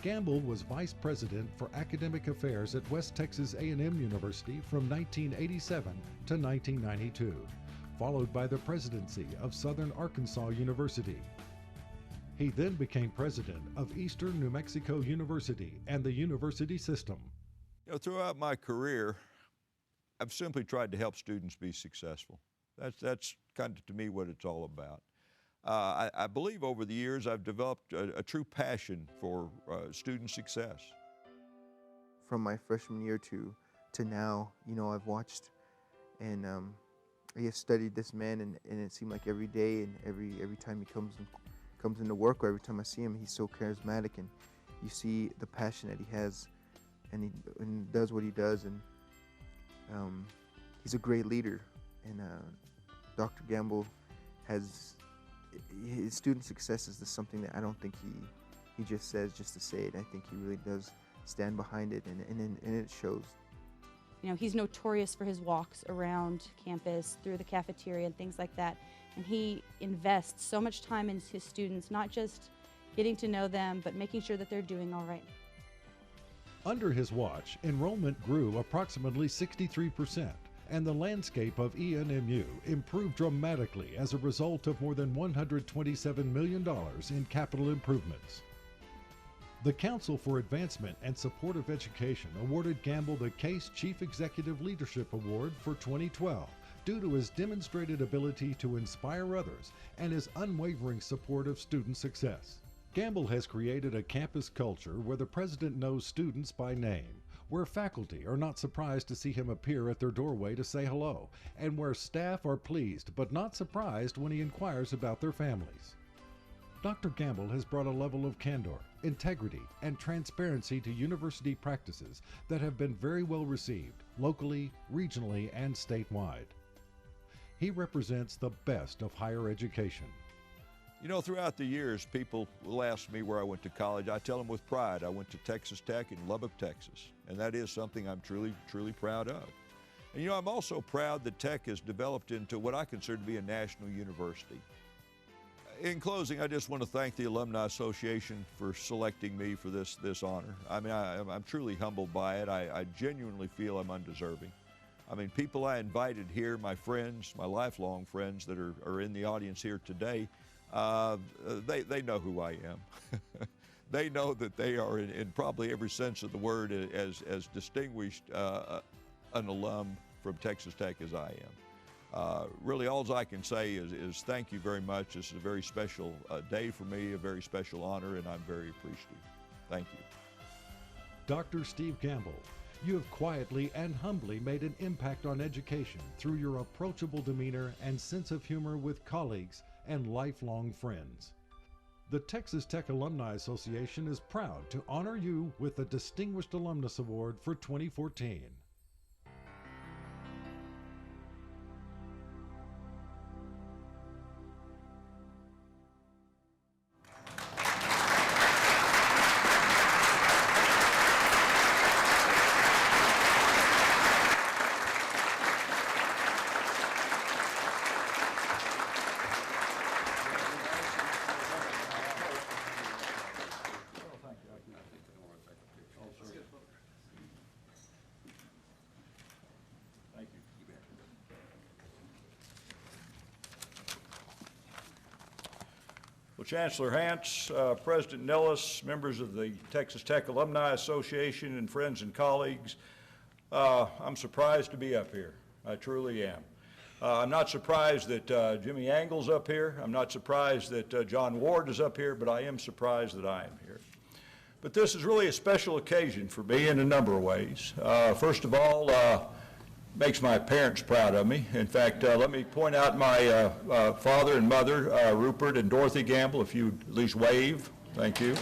Gamble was vice president for academic affairs at West Texas A&M University from 1987 to 1992, followed by the presidency of Southern Arkansas University. He then became president of Eastern New Mexico University and the university system. You know, throughout my career, I've simply tried to help students be successful. That's kind of, to me, what it's all about. I believe over the years I've developed a true passion for student success. From my freshman year to now, you know, I've watched and I have studied this man, and it seemed like every day and every time he comes into work, or every time I see him, he's so charismatic, and you see the passion that he has, and he does what he does, and he's a great leader. And Dr. Gamble has his student success is something that I don't think he just says just to say it. I think he really does stand behind it, and it shows. You know, he's notorious for his walks around campus, through the cafeteria and things like that. And he invests so much time in his students, not just getting to know them, but making sure that they're doing all right. Under his watch, enrollment grew approximately 63%, and the landscape of ENMU improved dramatically as a result of more than $127 million in capital improvements. The Council for Advancement and Support of Education awarded Gamble the Case Chief Executive Leadership Award for 2012 due to his demonstrated ability to inspire others and his unwavering support of student success. Gamble has created a campus culture where the president knows students by name, where faculty are not surprised to see him appear at their doorway to say hello, and where staff are pleased but not surprised when he inquires about their families. Dr. Gamble has brought a level of candor, integrity, and transparency to university practices that have been very well received locally, regionally, and statewide. He represents the best of higher education. You know, throughout the years, people will ask me where I went to college. I tell them with pride, I went to Texas Tech in Lubbock, Texas, and that is something I'm truly proud of. And you know, I'm also proud that Tech has developed into what I consider to be a national university. In closing, I just want to thank the Alumni Association for selecting me for this honor. I mean, I'm truly humbled by it. I genuinely feel I'm undeserving. I mean, people I invited here, my friends, my lifelong friends that are in the audience here today, they know who I am. They know that they are, in probably every sense of the word, as distinguished an alum from Texas Tech as I am. Really, all I can say is thank you very much. This is a very special day for me, a very special honor, and I'm very appreciative. Thank you. Dr. Steve Gamble, you have quietly and humbly made an impact on education through your approachable demeanor and sense of humor with colleagues and lifelong friends. The Texas Tech Alumni Association is proud to honor you with the Distinguished Alumnus Award for 2014. Well, Chancellor Hance, President Nellis, members of the Texas Tech Alumni Association, and friends and colleagues, I'm surprised to be up here. I truly am. I'm not surprised that Jimmy Angle's up here. I'm not surprised that John Ward is up here, but I am surprised that I am here. But this is really a special occasion for me in a number of ways. First of all, makes my parents proud of me. In fact, let me point out my father and mother, Rupert and Dorothy Gamble, if you at least wave. Thank you.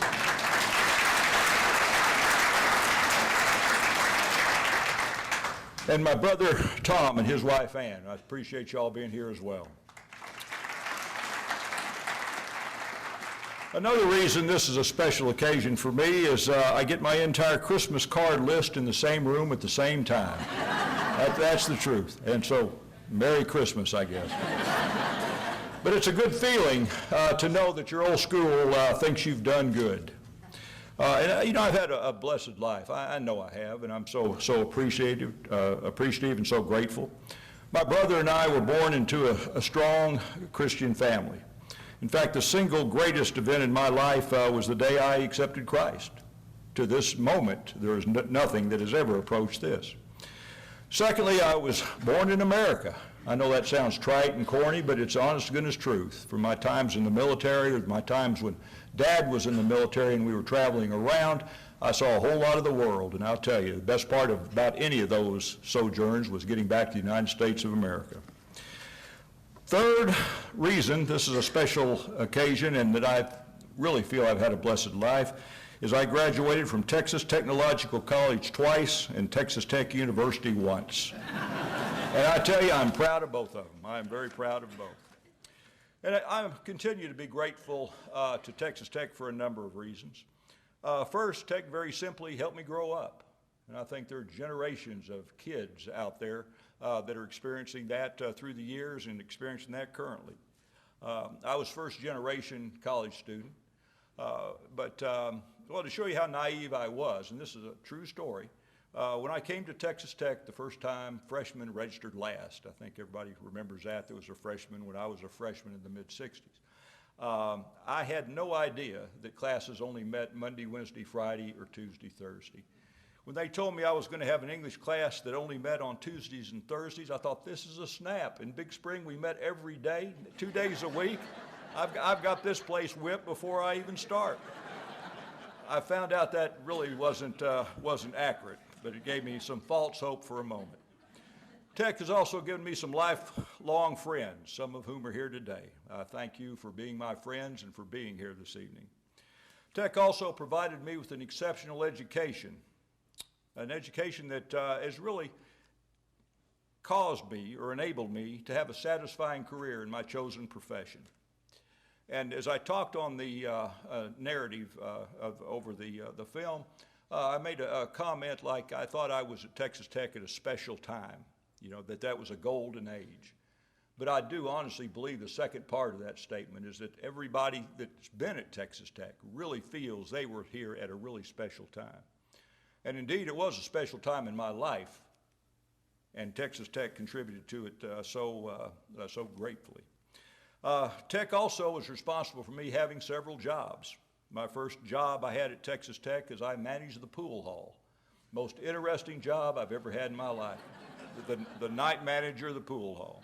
And my brother Tom and his wife Ann. I appreciate you all being here as well. Another reason this is a special occasion for me is I get my entire Christmas card list in the same room at the same time. That's the truth. And so, Merry Christmas, I guess. But it's a good feeling to know that your old school thinks you've done good. And you know, I've had a blessed life. I know I have, and I'm so appreciative and so grateful. My brother and I were born into a strong Christian family. In fact, the single greatest event in my life was the day I accepted Christ. To this moment, there is nothing that has ever approached this. Secondly, I was born in America. I know that sounds trite and corny, but it's honest to goodness truth. From my times in the military, or my times when Dad was in the military and we were traveling around, I saw a whole lot of the world. And I'll tell you, the best part about any of those sojourns was getting back to the United States of America. Third reason this is a special occasion and that I really feel I've had a blessed life is I graduated from Texas Technological College twice and Texas Tech University once. And I tell you, I'm proud of both of them. I am very proud of both. And I continue to be grateful to Texas Tech for a number of reasons. First, Tech very simply helped me grow up. And I think there are generations of kids out there that are experiencing that through the years and experiencing that currently. I was first generation college student, well, to show you how naive I was, and this is a true story, when I came to Texas Tech the first time, freshmen registered last. I think everybody remembers that. There was a freshman when I was a freshman in the mid-'60s. I had no idea that classes only met Monday, Wednesday, Friday, or Tuesday, Thursday. When they told me I was going to have an English class that only met on Tuesdays and Thursdays, I thought, this is a snap. In Big Spring, we met every day, 2 days a week. I've got this place whipped before I even start. I found out that really wasn't accurate, but it gave me some false hope for a moment. Tech has also given me some lifelong friends, some of whom are here today. Thank you for being my friends and for being here this evening. Tech also provided me with an exceptional education, an education that has really caused me or enabled me to have a satisfying career in my chosen profession. And as I talked on the narrative over the film, I made a comment like I thought I was at Texas Tech at a special time, you know, that was a golden age. But I do honestly believe the second part of that statement is that everybody that's been at Texas Tech really feels they were here at a really special time. And indeed, it was a special time in my life, and Texas Tech contributed to it so gratefully. Tech also was responsible for me having several jobs. My first job I had at Texas Tech is I managed the pool hall. Most interesting job I've ever had in my life, the night manager of the pool hall.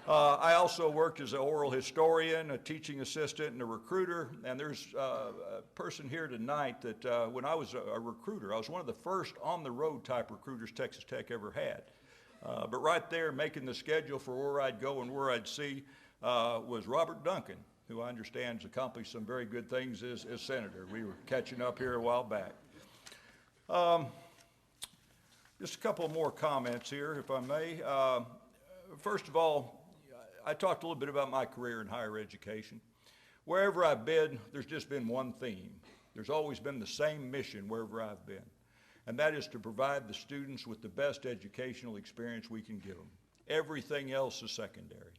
I also worked as an oral historian, a teaching assistant, and a recruiter. And there's a person here tonight that when I was a recruiter, I was one of the first on-the-road type recruiters Texas Tech ever had. But right there, making the schedule for where I'd go and where I'd see was Robert Duncan, who I understand has accomplished some very good things as senator. We were catching up here a while back. Just a couple more comments here, if I may. First of all, I talked a little bit about my career in higher education. Wherever I've been, there's just been one theme. There's always been the same mission wherever I've been, and that is to provide the students with the best educational experience we can give them. Everything else is secondary.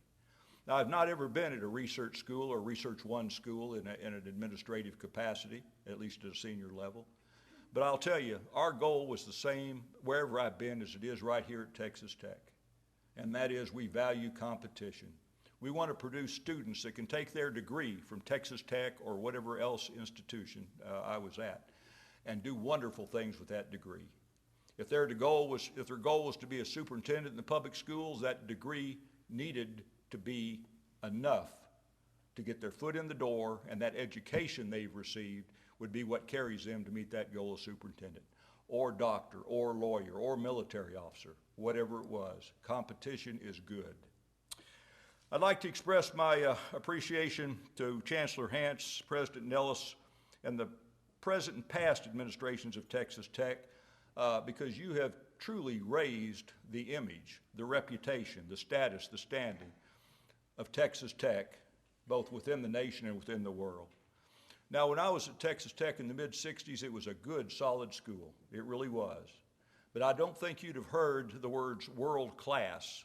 Now, I've not ever been at a research school or Research One school in an administrative capacity, at least at a senior level. But I'll tell you, our goal was the same wherever I've been as it is right here at Texas Tech. And that is we value competition. We want to produce students that can take their degree from Texas Tech or whatever else institution I was at and do wonderful things with that degree. If their goal was to be a superintendent in the public schools, that degree needed to be enough to get their foot in the door, and that education they've received would be what carries them to meet that goal of superintendent, or doctor, or lawyer, or military officer, whatever it was. Competition is good. I'd like to express my appreciation to Chancellor Hance, President Nellis, and the present and past administrations of Texas Tech, because you have truly raised the image, the reputation, the status, the standing of Texas Tech, both within the nation and within the world. Now, when I was at Texas Tech in the mid-60s, it was a good, solid school. It really was. But I don't think you'd have heard the words world class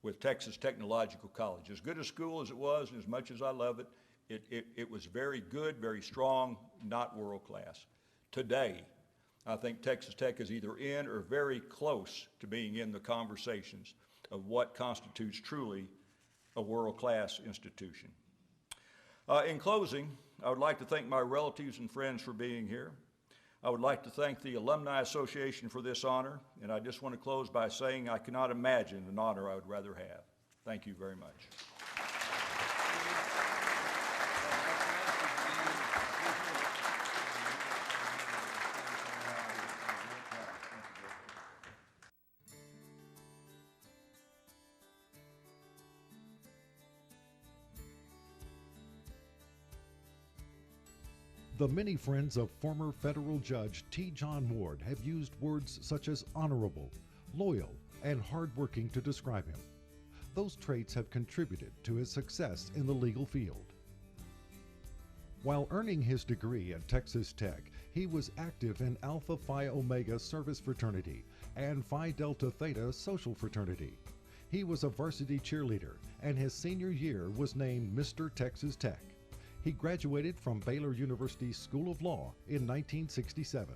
with Texas Technological College. As good a school as it was, and as much as I love it, it was very good, very strong, not world class. Today, I think Texas Tech is either in or very close to being in the conversations of what constitutes truly a world-class institution. In closing, I would like to thank my relatives and friends for being here. I would like to thank the Alumni Association for this honor, and I just want to close by saying I cannot imagine an honor I would rather have. Thank you very much. The many friends of former federal judge T. John Ward have used words such as honorable, loyal, and hardworking to describe him. Those traits have contributed to his success in the legal field. While earning his degree at Texas Tech, he was active in Alpha Phi Omega Service Fraternity and Phi Delta Theta Social Fraternity. He was a varsity cheerleader, and his senior year was named Mr. Texas Tech. He graduated from Baylor University School of Law in 1967.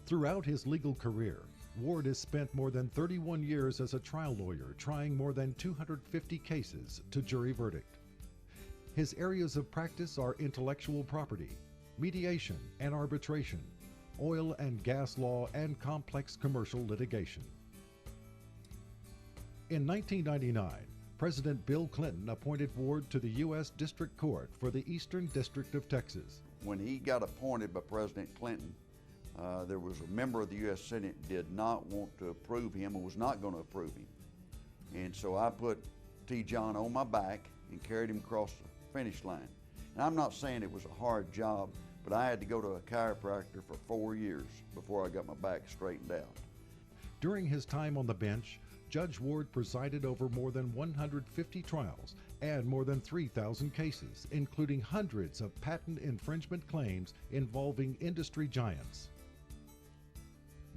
Throughout his legal career, Ward has spent more than 31 years as a trial lawyer, trying more than 250 cases to jury verdict. His areas of practice are intellectual property, mediation and arbitration, oil and gas law, and complex commercial litigation. In 1999, President Bill Clinton appointed Ward to the U.S. District Court for the Eastern District of Texas. When he got appointed by President Clinton, there was a member of the U.S. Senate did not want to approve him and was not going to approve him. And so I put T. John on my back and carried him across the finish line. And I'm not saying it was a hard job, but I had to go to a chiropractor for 4 years before I got my back straightened out. During his time on the bench, Judge Ward presided over more than 150 trials and more than 3,000 cases, including hundreds of patent infringement claims involving industry giants.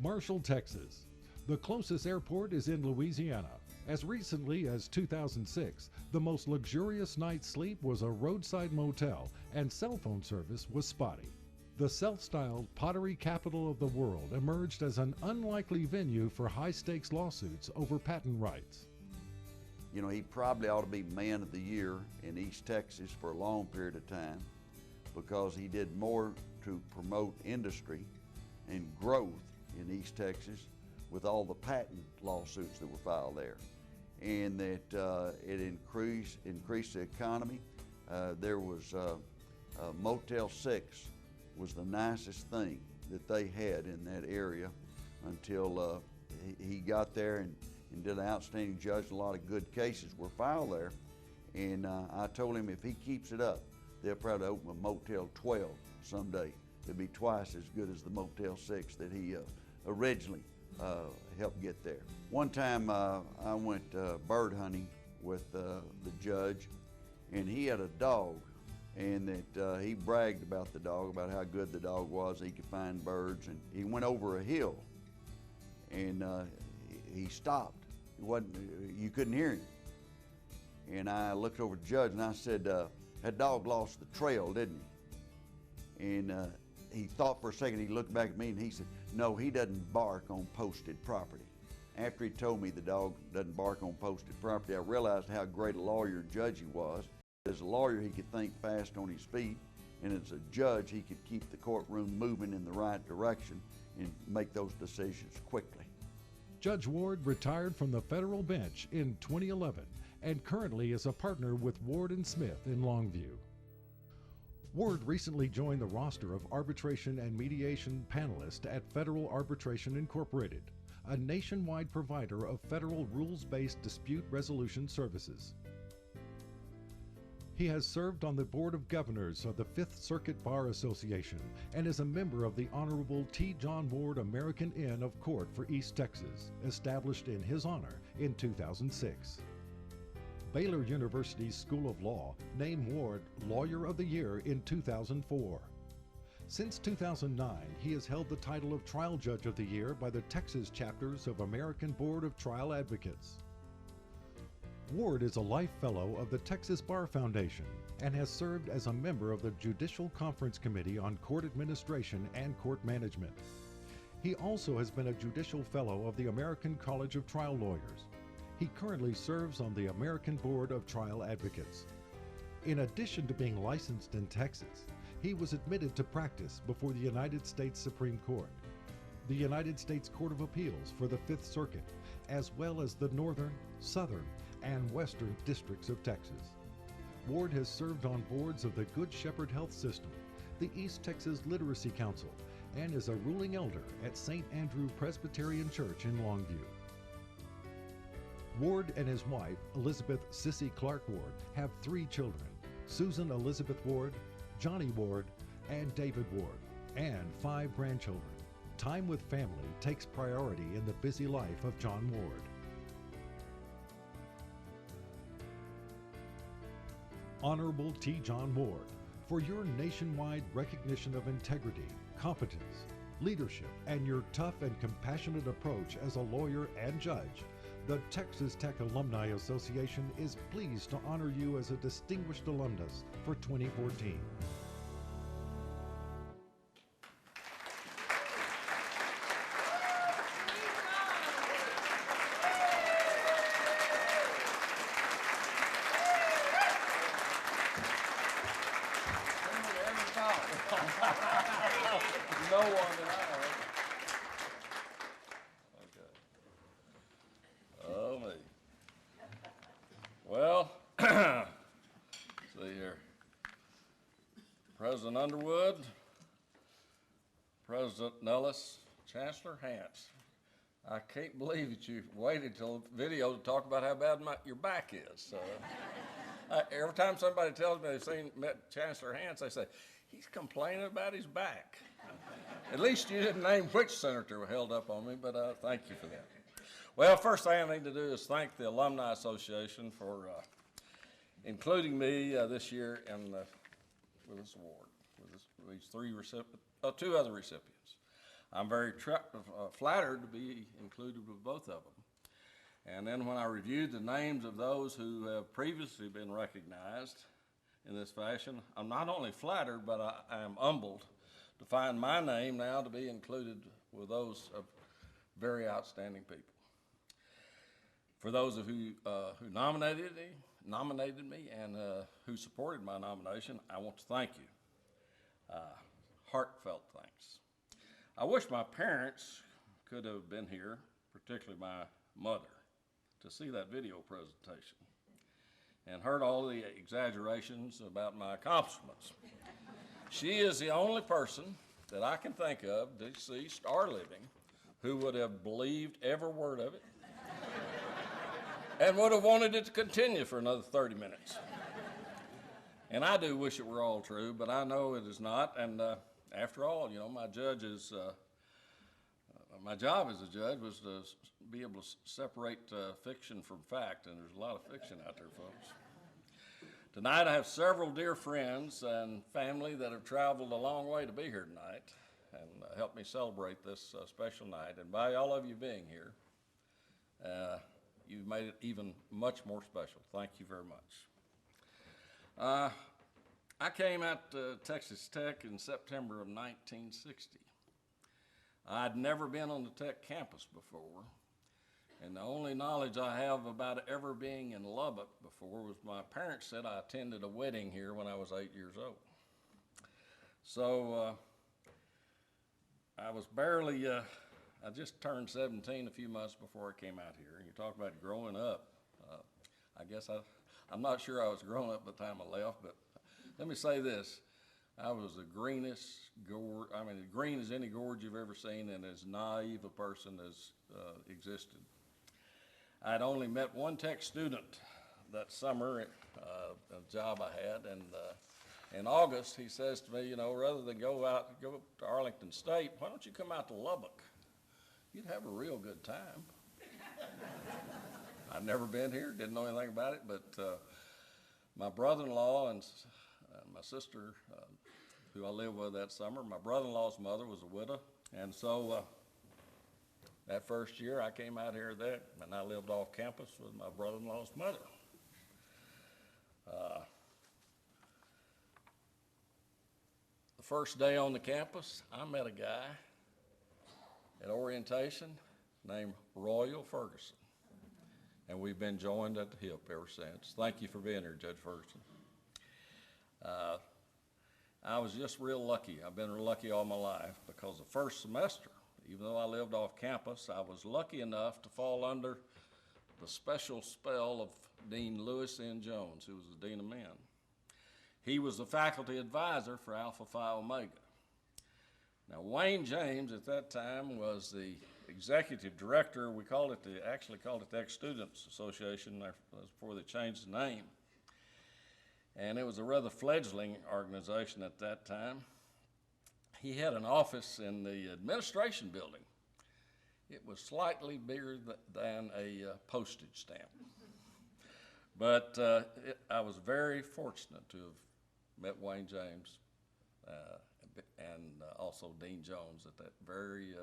Marshall, Texas. The closest airport is in Louisiana. As recently as 2006, the most luxurious night's sleep was a roadside motel and cell phone service was spotty. The self-styled pottery capital of the world emerged as an unlikely venue for high-stakes lawsuits over patent rights. You know, he probably ought to be Man of the Year in East Texas for a long period of time because he did more to promote industry and growth in East Texas with all the patent lawsuits that were filed there. And that it increased the economy. There was Motel 6 was the nicest thing that they had in that area until he got there and did an outstanding judge. A lot of good cases were filed there. And I told him if he keeps it up, they'll probably open a Motel 12 someday. It'll be twice as good as the Motel 6 that he originally helped get there. One time I went bird hunting with the judge, and he had a dog, and that he bragged about the dog, about how good the dog was. He could find birds, and he went over a hill, and he stopped. You couldn't hear him. And I looked over at the judge, and I said, that dog lost the trail, didn't he? And he thought for a second. He looked back at me, and he said, no, he doesn't bark on posted property. After he told me the dog doesn't bark on posted property, I realized how great a lawyer and judge he was. As a lawyer, he could think fast on his feet, and as a judge, he could keep the courtroom moving in the right direction and make those decisions quickly. Judge Ward retired from the federal bench in 2011 and currently is a partner with Ward and Smith in Longview. Ward recently joined the roster of arbitration and mediation panelists at Federal Arbitration Incorporated, a nationwide provider of federal rules-based dispute resolution services. He has served on the Board of Governors of the Fifth Circuit Bar Association and is a member of the Honorable T. John Ward American Inn of Court for East Texas, established in his honor in 2006. Baylor University's School of Law named Ward Lawyer of the Year in 2004. Since 2009, he has held the title of Trial Judge of the Year by the Texas chapters of American Board of Trial Advocates. Ward is a Life Fellow of the Texas Bar Foundation and has served as a member of the Judicial Conference Committee on Court Administration and Court Management. He also has been a Judicial Fellow of the American College of Trial Lawyers. He currently serves on the American Board of Trial Advocates. In addition to being licensed in Texas, he was admitted to practice before the United States Supreme Court, the United States Court of Appeals for the Fifth Circuit, as well as the Northern, Southern, and Western Districts of Texas. Ward has served on boards of the Good Shepherd Health System, the East Texas Literacy Council, and is a ruling elder at St. Andrew Presbyterian Church in Longview. Ward and his wife, Elizabeth Sissy Clark Ward, have 3 children, Susan Elizabeth Ward, Johnny Ward, and David Ward, and 5 grandchildren. Time with family takes priority in the busy life of John Ward. Honorable T. John Ward, for your nationwide recognition of integrity, competence, leadership, and your tough and compassionate approach as a lawyer and judge, the Texas Tech Alumni Association is pleased to honor you as a distinguished alumnus for 2014. No one that I heard. Okay. Oh, me. Well, see here. President Underwood, President Nellis, Chancellor Hance. I can't believe that you waited till the video to talk about how bad your back is. Every time somebody tells me they've met Chancellor Hance, they say, he's complaining about his back. At least you didn't name which senator held up on me, but thank you for that. Well, first thing I need to do is thank the Alumni Association for including me this year with this award, with these 2 other recipients. I'm very flattered to be included with both of them. And then when I reviewed the names of those who have previously been recognized in this fashion, I'm not only flattered, but I am humbled to find my name now to be included with those of very outstanding people. For those of you who nominated me and who supported my nomination, I want to thank you. Heartfelt thanks. I wish my parents could have been here, particularly my mother, to see that video presentation and heard all the exaggerations about my accomplishments. She is the only person that I can think of, deceased or living, who would have believed every word of it and would have wanted it to continue for another 30 minutes. And I do wish it were all true, but I know it is not. And after all, you know, my job as a judge was to be able to separate fiction from fact, and there's a lot of fiction out there, folks. Tonight I have several dear friends and family that have traveled a long way to be here tonight and help me celebrate this special night. And by all of you being here, you've made it even much more special. Thank you very much. I came out to Texas Tech in September of 1960. I'd never been on the Tech campus before, And the only knowledge I have about it ever being in Lubbock before was my parents said I attended a wedding here when I was 8 years old. So I was barely, I just turned 17 a few months before I came out here. And you talk about growing up. I guess I'm not sure I was growing up by the time I left, but let me say this. I was the greenest gorge, I mean, as green as any gorge you've ever seen, and as naive a person as existed. I'd only met one tech student that summer, a job I had, and in August, he says to me, you know, rather than go to Arlington State, why don't you come out to Lubbock? You'd have a real good time. I'd never been here, didn't know anything about it, but my brother-in-law and my sister, who I lived with that summer, my brother-in-law's mother was a widow, and so that first year I came out here and I lived off campus with my brother-in-law's mother. The first day on the campus, I met a guy at orientation named Royal Ferguson. And we've been joined at the hip ever since. Thank you for being here, Judge Ferguson. I was just real lucky. I've been real lucky all my life because the first semester, even though I lived off campus, I was lucky enough to fall under the special spell of Dean Lewis N. Jones, who was the Dean of Men. He was the faculty advisor for Alpha Phi Omega. Now, Wayne James at that time was the executive director. We actually called it the Ex-Students Association. That was before they changed the name. And it was a rather fledgling organization at that time. He had an office in the administration building. It was slightly bigger than a postage stamp. But I was very fortunate to have met Wayne James and also Dean Jones at that very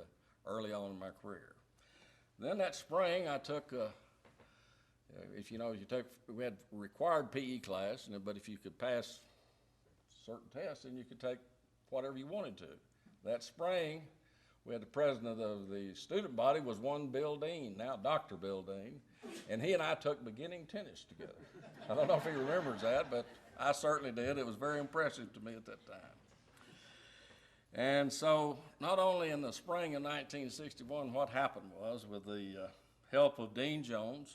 early on in my career. Then that spring I took, we had required PE class, but if you could pass certain tests, then you could take whatever you wanted to. That spring, we had the president of the student body was one Bill Dean, now Dr. Bill Dean, and he and I took beginning tennis together. I don't know if he remembers that, but I certainly did. It was very impressive to me at that time. And so, not only in the spring of 1961, what happened was, with the help of Dean Jones,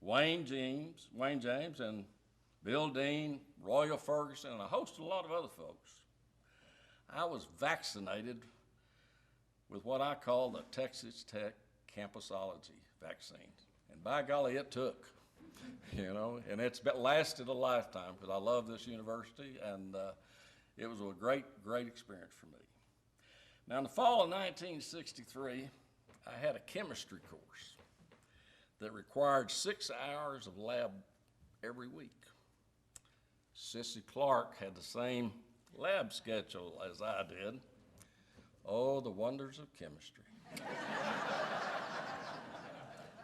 Wayne James, and Bill Dean, Royal Ferguson, and a lot of other folks, I was vaccinated with what I call the Texas Tech Campusology vaccine. And by golly, it took, and it's lasted a lifetime because I love this university, and it was a great, great experience for me. Now, in the fall of 1963, I had a chemistry course that required 6 hours of lab every week. Sissy Clark had the same lab schedule as I did. Oh, the wonders of chemistry.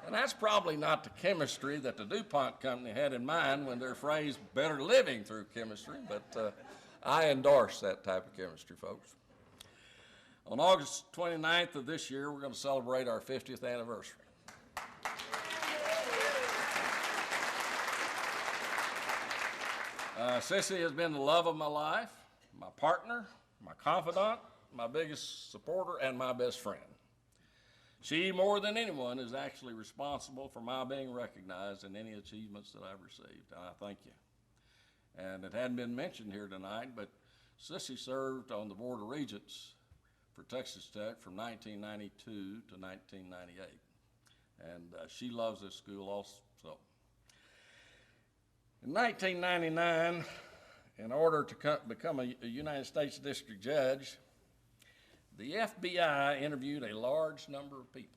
And that's probably not the chemistry that the DuPont company had in mind when their phrase, better living through chemistry, but I endorse that type of chemistry, folks. On August 29th of this year, we're going to celebrate our 50th anniversary. Sissy has been the love of my life, my partner, my confidant, my biggest supporter, and my best friend. She, more than anyone, is actually responsible for my being recognized in any achievements that I've received, and I thank you. And it hadn't been mentioned here tonight, but Sissy served on the Board of Regents for Texas Tech from 1992 to 1998. And she loves this school also. In 1999, in order to become a United States District Judge, the FBI interviewed a large number of people.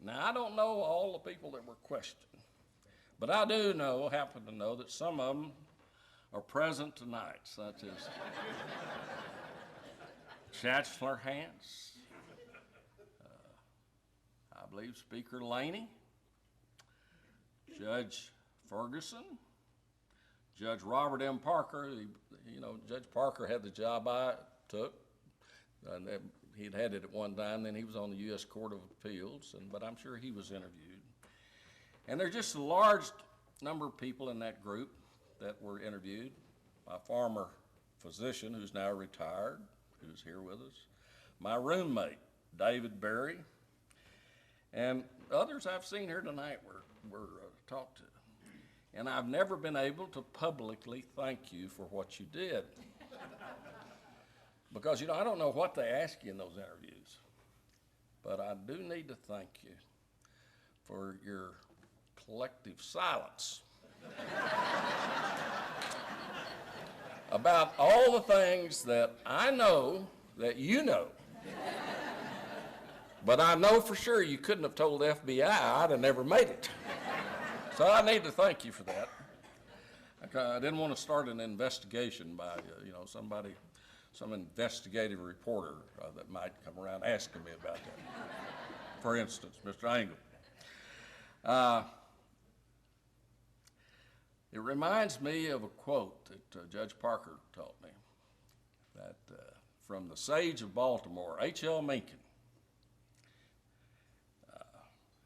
Now, I don't know all the people that were questioned, but I do happen to know that some of them are present tonight, such as Chancellor Hance, I believe Speaker Laney, Judge Ferguson, Judge Robert M. Parker. Judge Parker had the job I took. And He'd had it at one time, then he was on the U.S. Court of Appeals, but I'm sure he was interviewed. And there's just a large number of people in that group that were interviewed. My former physician, who's now retired, who's here with us. My roommate, David Berry, and others I've seen here tonight were talked to. And I've never been able to publicly thank you for what you did. Because, I don't know what they ask you in those interviews, but I do need to thank you for your collective silence about all the things that I know that you know. But I know for sure you couldn't have told the FBI, I'd have never made it. So I need to thank you for that. I didn't want to start an investigation by, some investigative reporter that might come around asking me about that. For instance, Mr. Angle. It reminds me of a quote that Judge Parker taught me, that from the sage of Baltimore, H.L. Mencken.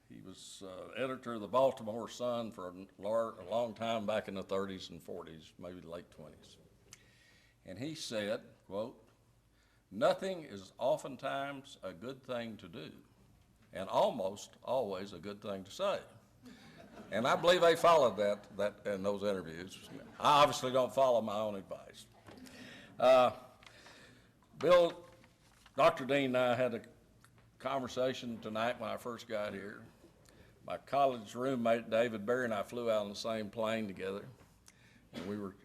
He was editor of the Baltimore Sun for a long time back in the 30s and 40s, maybe the late 20s. And he said, quote, "Nothing is oftentimes a good thing to do, and almost always a good thing to say." And I believe they followed that in those interviews. I obviously don't follow my own advice. Dr. Dean and I had a conversation tonight when I first got here. My college roommate, David Berry, and I flew out on the same plane together. And we were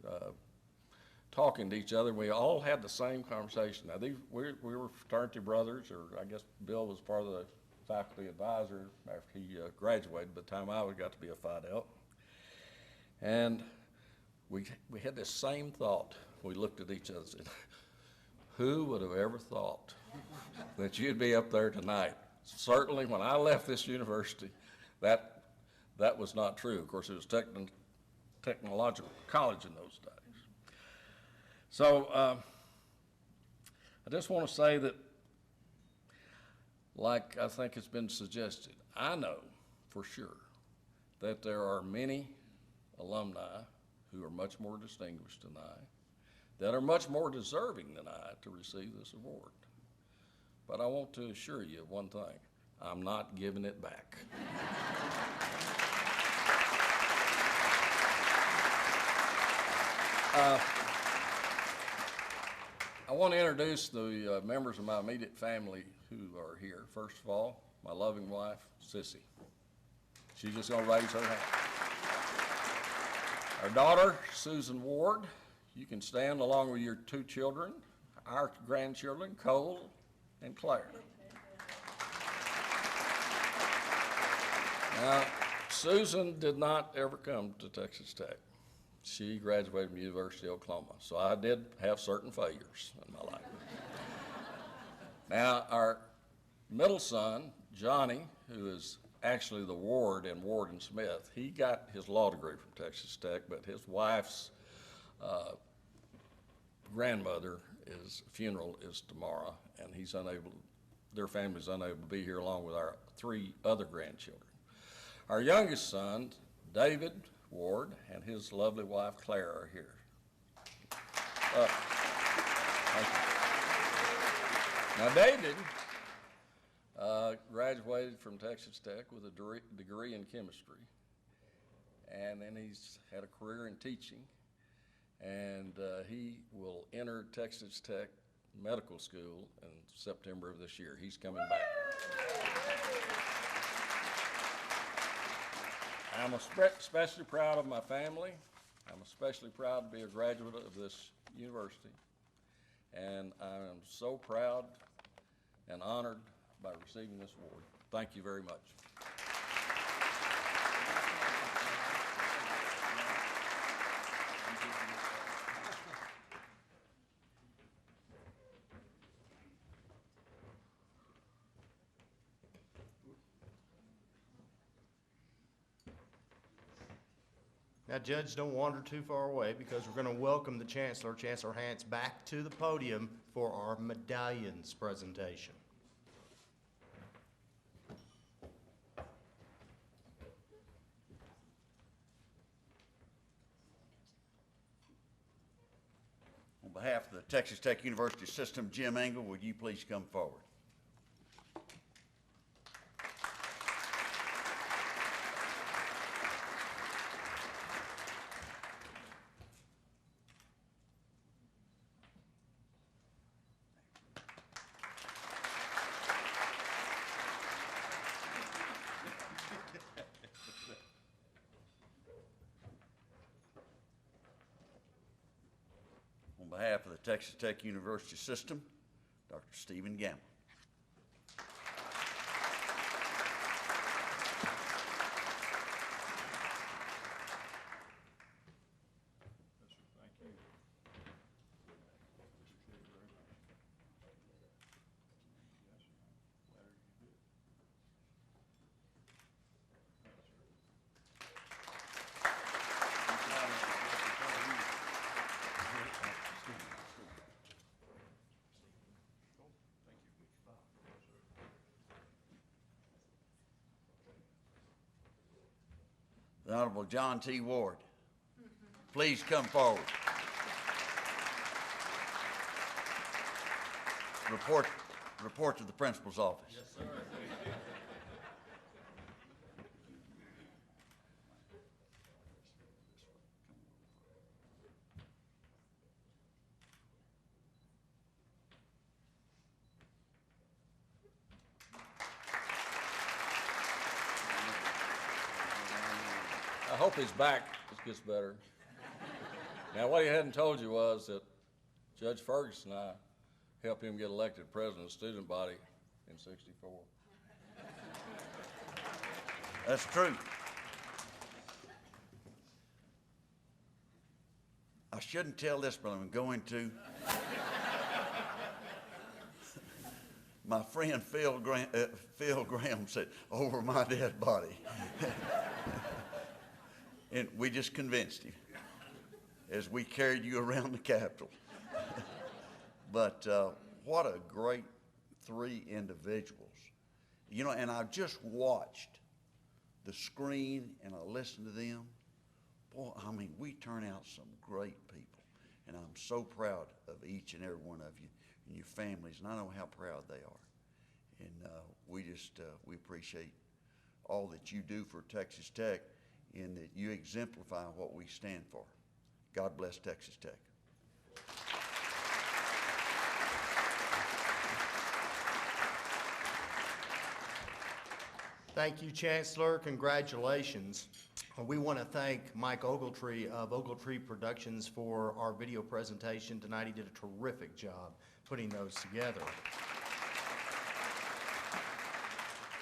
talking to each other, and we all had the same conversation. Now, we were fraternity brothers, or I guess Bill was part of the faculty advisor after he graduated. By the time I got to be a Phi Delta. And we had this same thought. We looked at each other and said, who would have ever thought that you'd be up there tonight? Certainly when I left this university, that was not true. Of course, it was technological college in those days. So I just want to say that, like I think it's been suggested, I know for sure that there are many alumni who are much more distinguished than I, that are much more deserving than I to receive this award. But I want to assure you of one thing, I'm not giving it back. I want to introduce the members of my immediate family who are here. First of all, my loving wife, Sissy. She's just going to raise her hand. Our daughter, Susan Ward. You can stand along with your two children, our grandchildren, Cole and Claire. Now, Susan did not ever come to Texas Tech. She graduated from the University of Oklahoma, so I did have certain failures in my life. Now, our middle son, Johnny, who is actually the Ward in Ward and Smith, he got his law degree from Texas Tech, but his wife's grandmother, his funeral is tomorrow, and their family's unable to be here along with our 3 other grandchildren. Our youngest son, David Ward, and his lovely wife, Claire, are here. Now, David graduated from Texas Tech with a degree in chemistry, and then he's had a career in teaching, and he will enter Texas Tech Medical School in September of this year. He's coming back. I'm especially proud of my family. I'm especially proud to be a graduate of this university. And I am so proud and honored by receiving this award. Thank you very much. Now, Judge, don't wander too far away because we're going to welcome the Chancellor, Chancellor Hance, back to the podium for our medallions presentation. On behalf of the Texas Tech University System, Jim Angle, would you please come forward? On behalf of the Texas Tech University System, Dr. Stephen Gamble. The Honorable John T. Ward. Please come forward. Report to the principal's office. Yes, sir. I hope his back gets better. Now, what he hadn't told you was that Judge Ferguson and I helped him get elected president of the student body in '64. That's true. I shouldn't tell this, but I'm going to. My friend Phil Graham said, "Over my dead body." And we just convinced him as we carried you around the Capitol. But what a great three individuals. You know, and I just watched the screen and I listened to them. Boy, I mean, we turn out some great people. And I'm so proud of each and every one of you and your families, and I know how proud they are. And we appreciate all that you do for Texas Tech, in that you exemplify what we stand for. God bless Texas Tech. Thank you, Chancellor. Congratulations. We want to thank Mike Ogletree of Ogletree Productions for our video presentation tonight. He did a terrific job putting those together.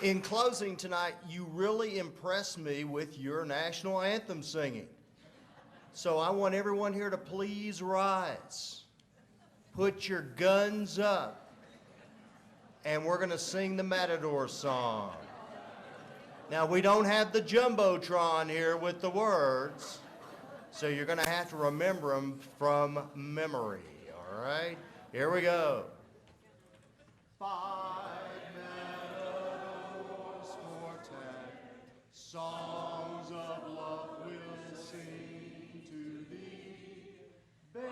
In closing tonight, you really impressed me with your national anthem singing. So I want everyone here to please rise. Put your guns up. And we're going to sing the Matador song. Now, we don't have the Jumbotron here with the words, so you're going to have to remember them from memory, all right? Here we go. 5 Matadors for Tech, songs of love we'll sing to thee. Bear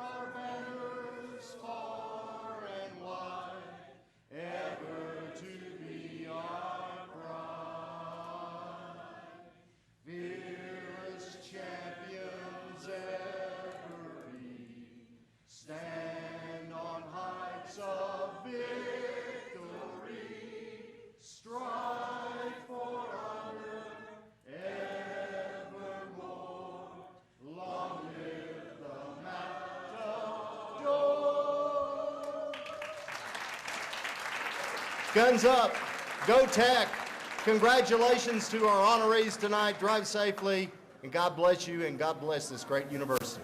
our banners far and wide, ever to be our pride. Fearless champions ever be, stand on heights of victory, strive for honor evermore. Long live the Matador. Guns up. Go Tech. Congratulations to our honorees tonight. Drive safely, and God bless you, and God bless this great university.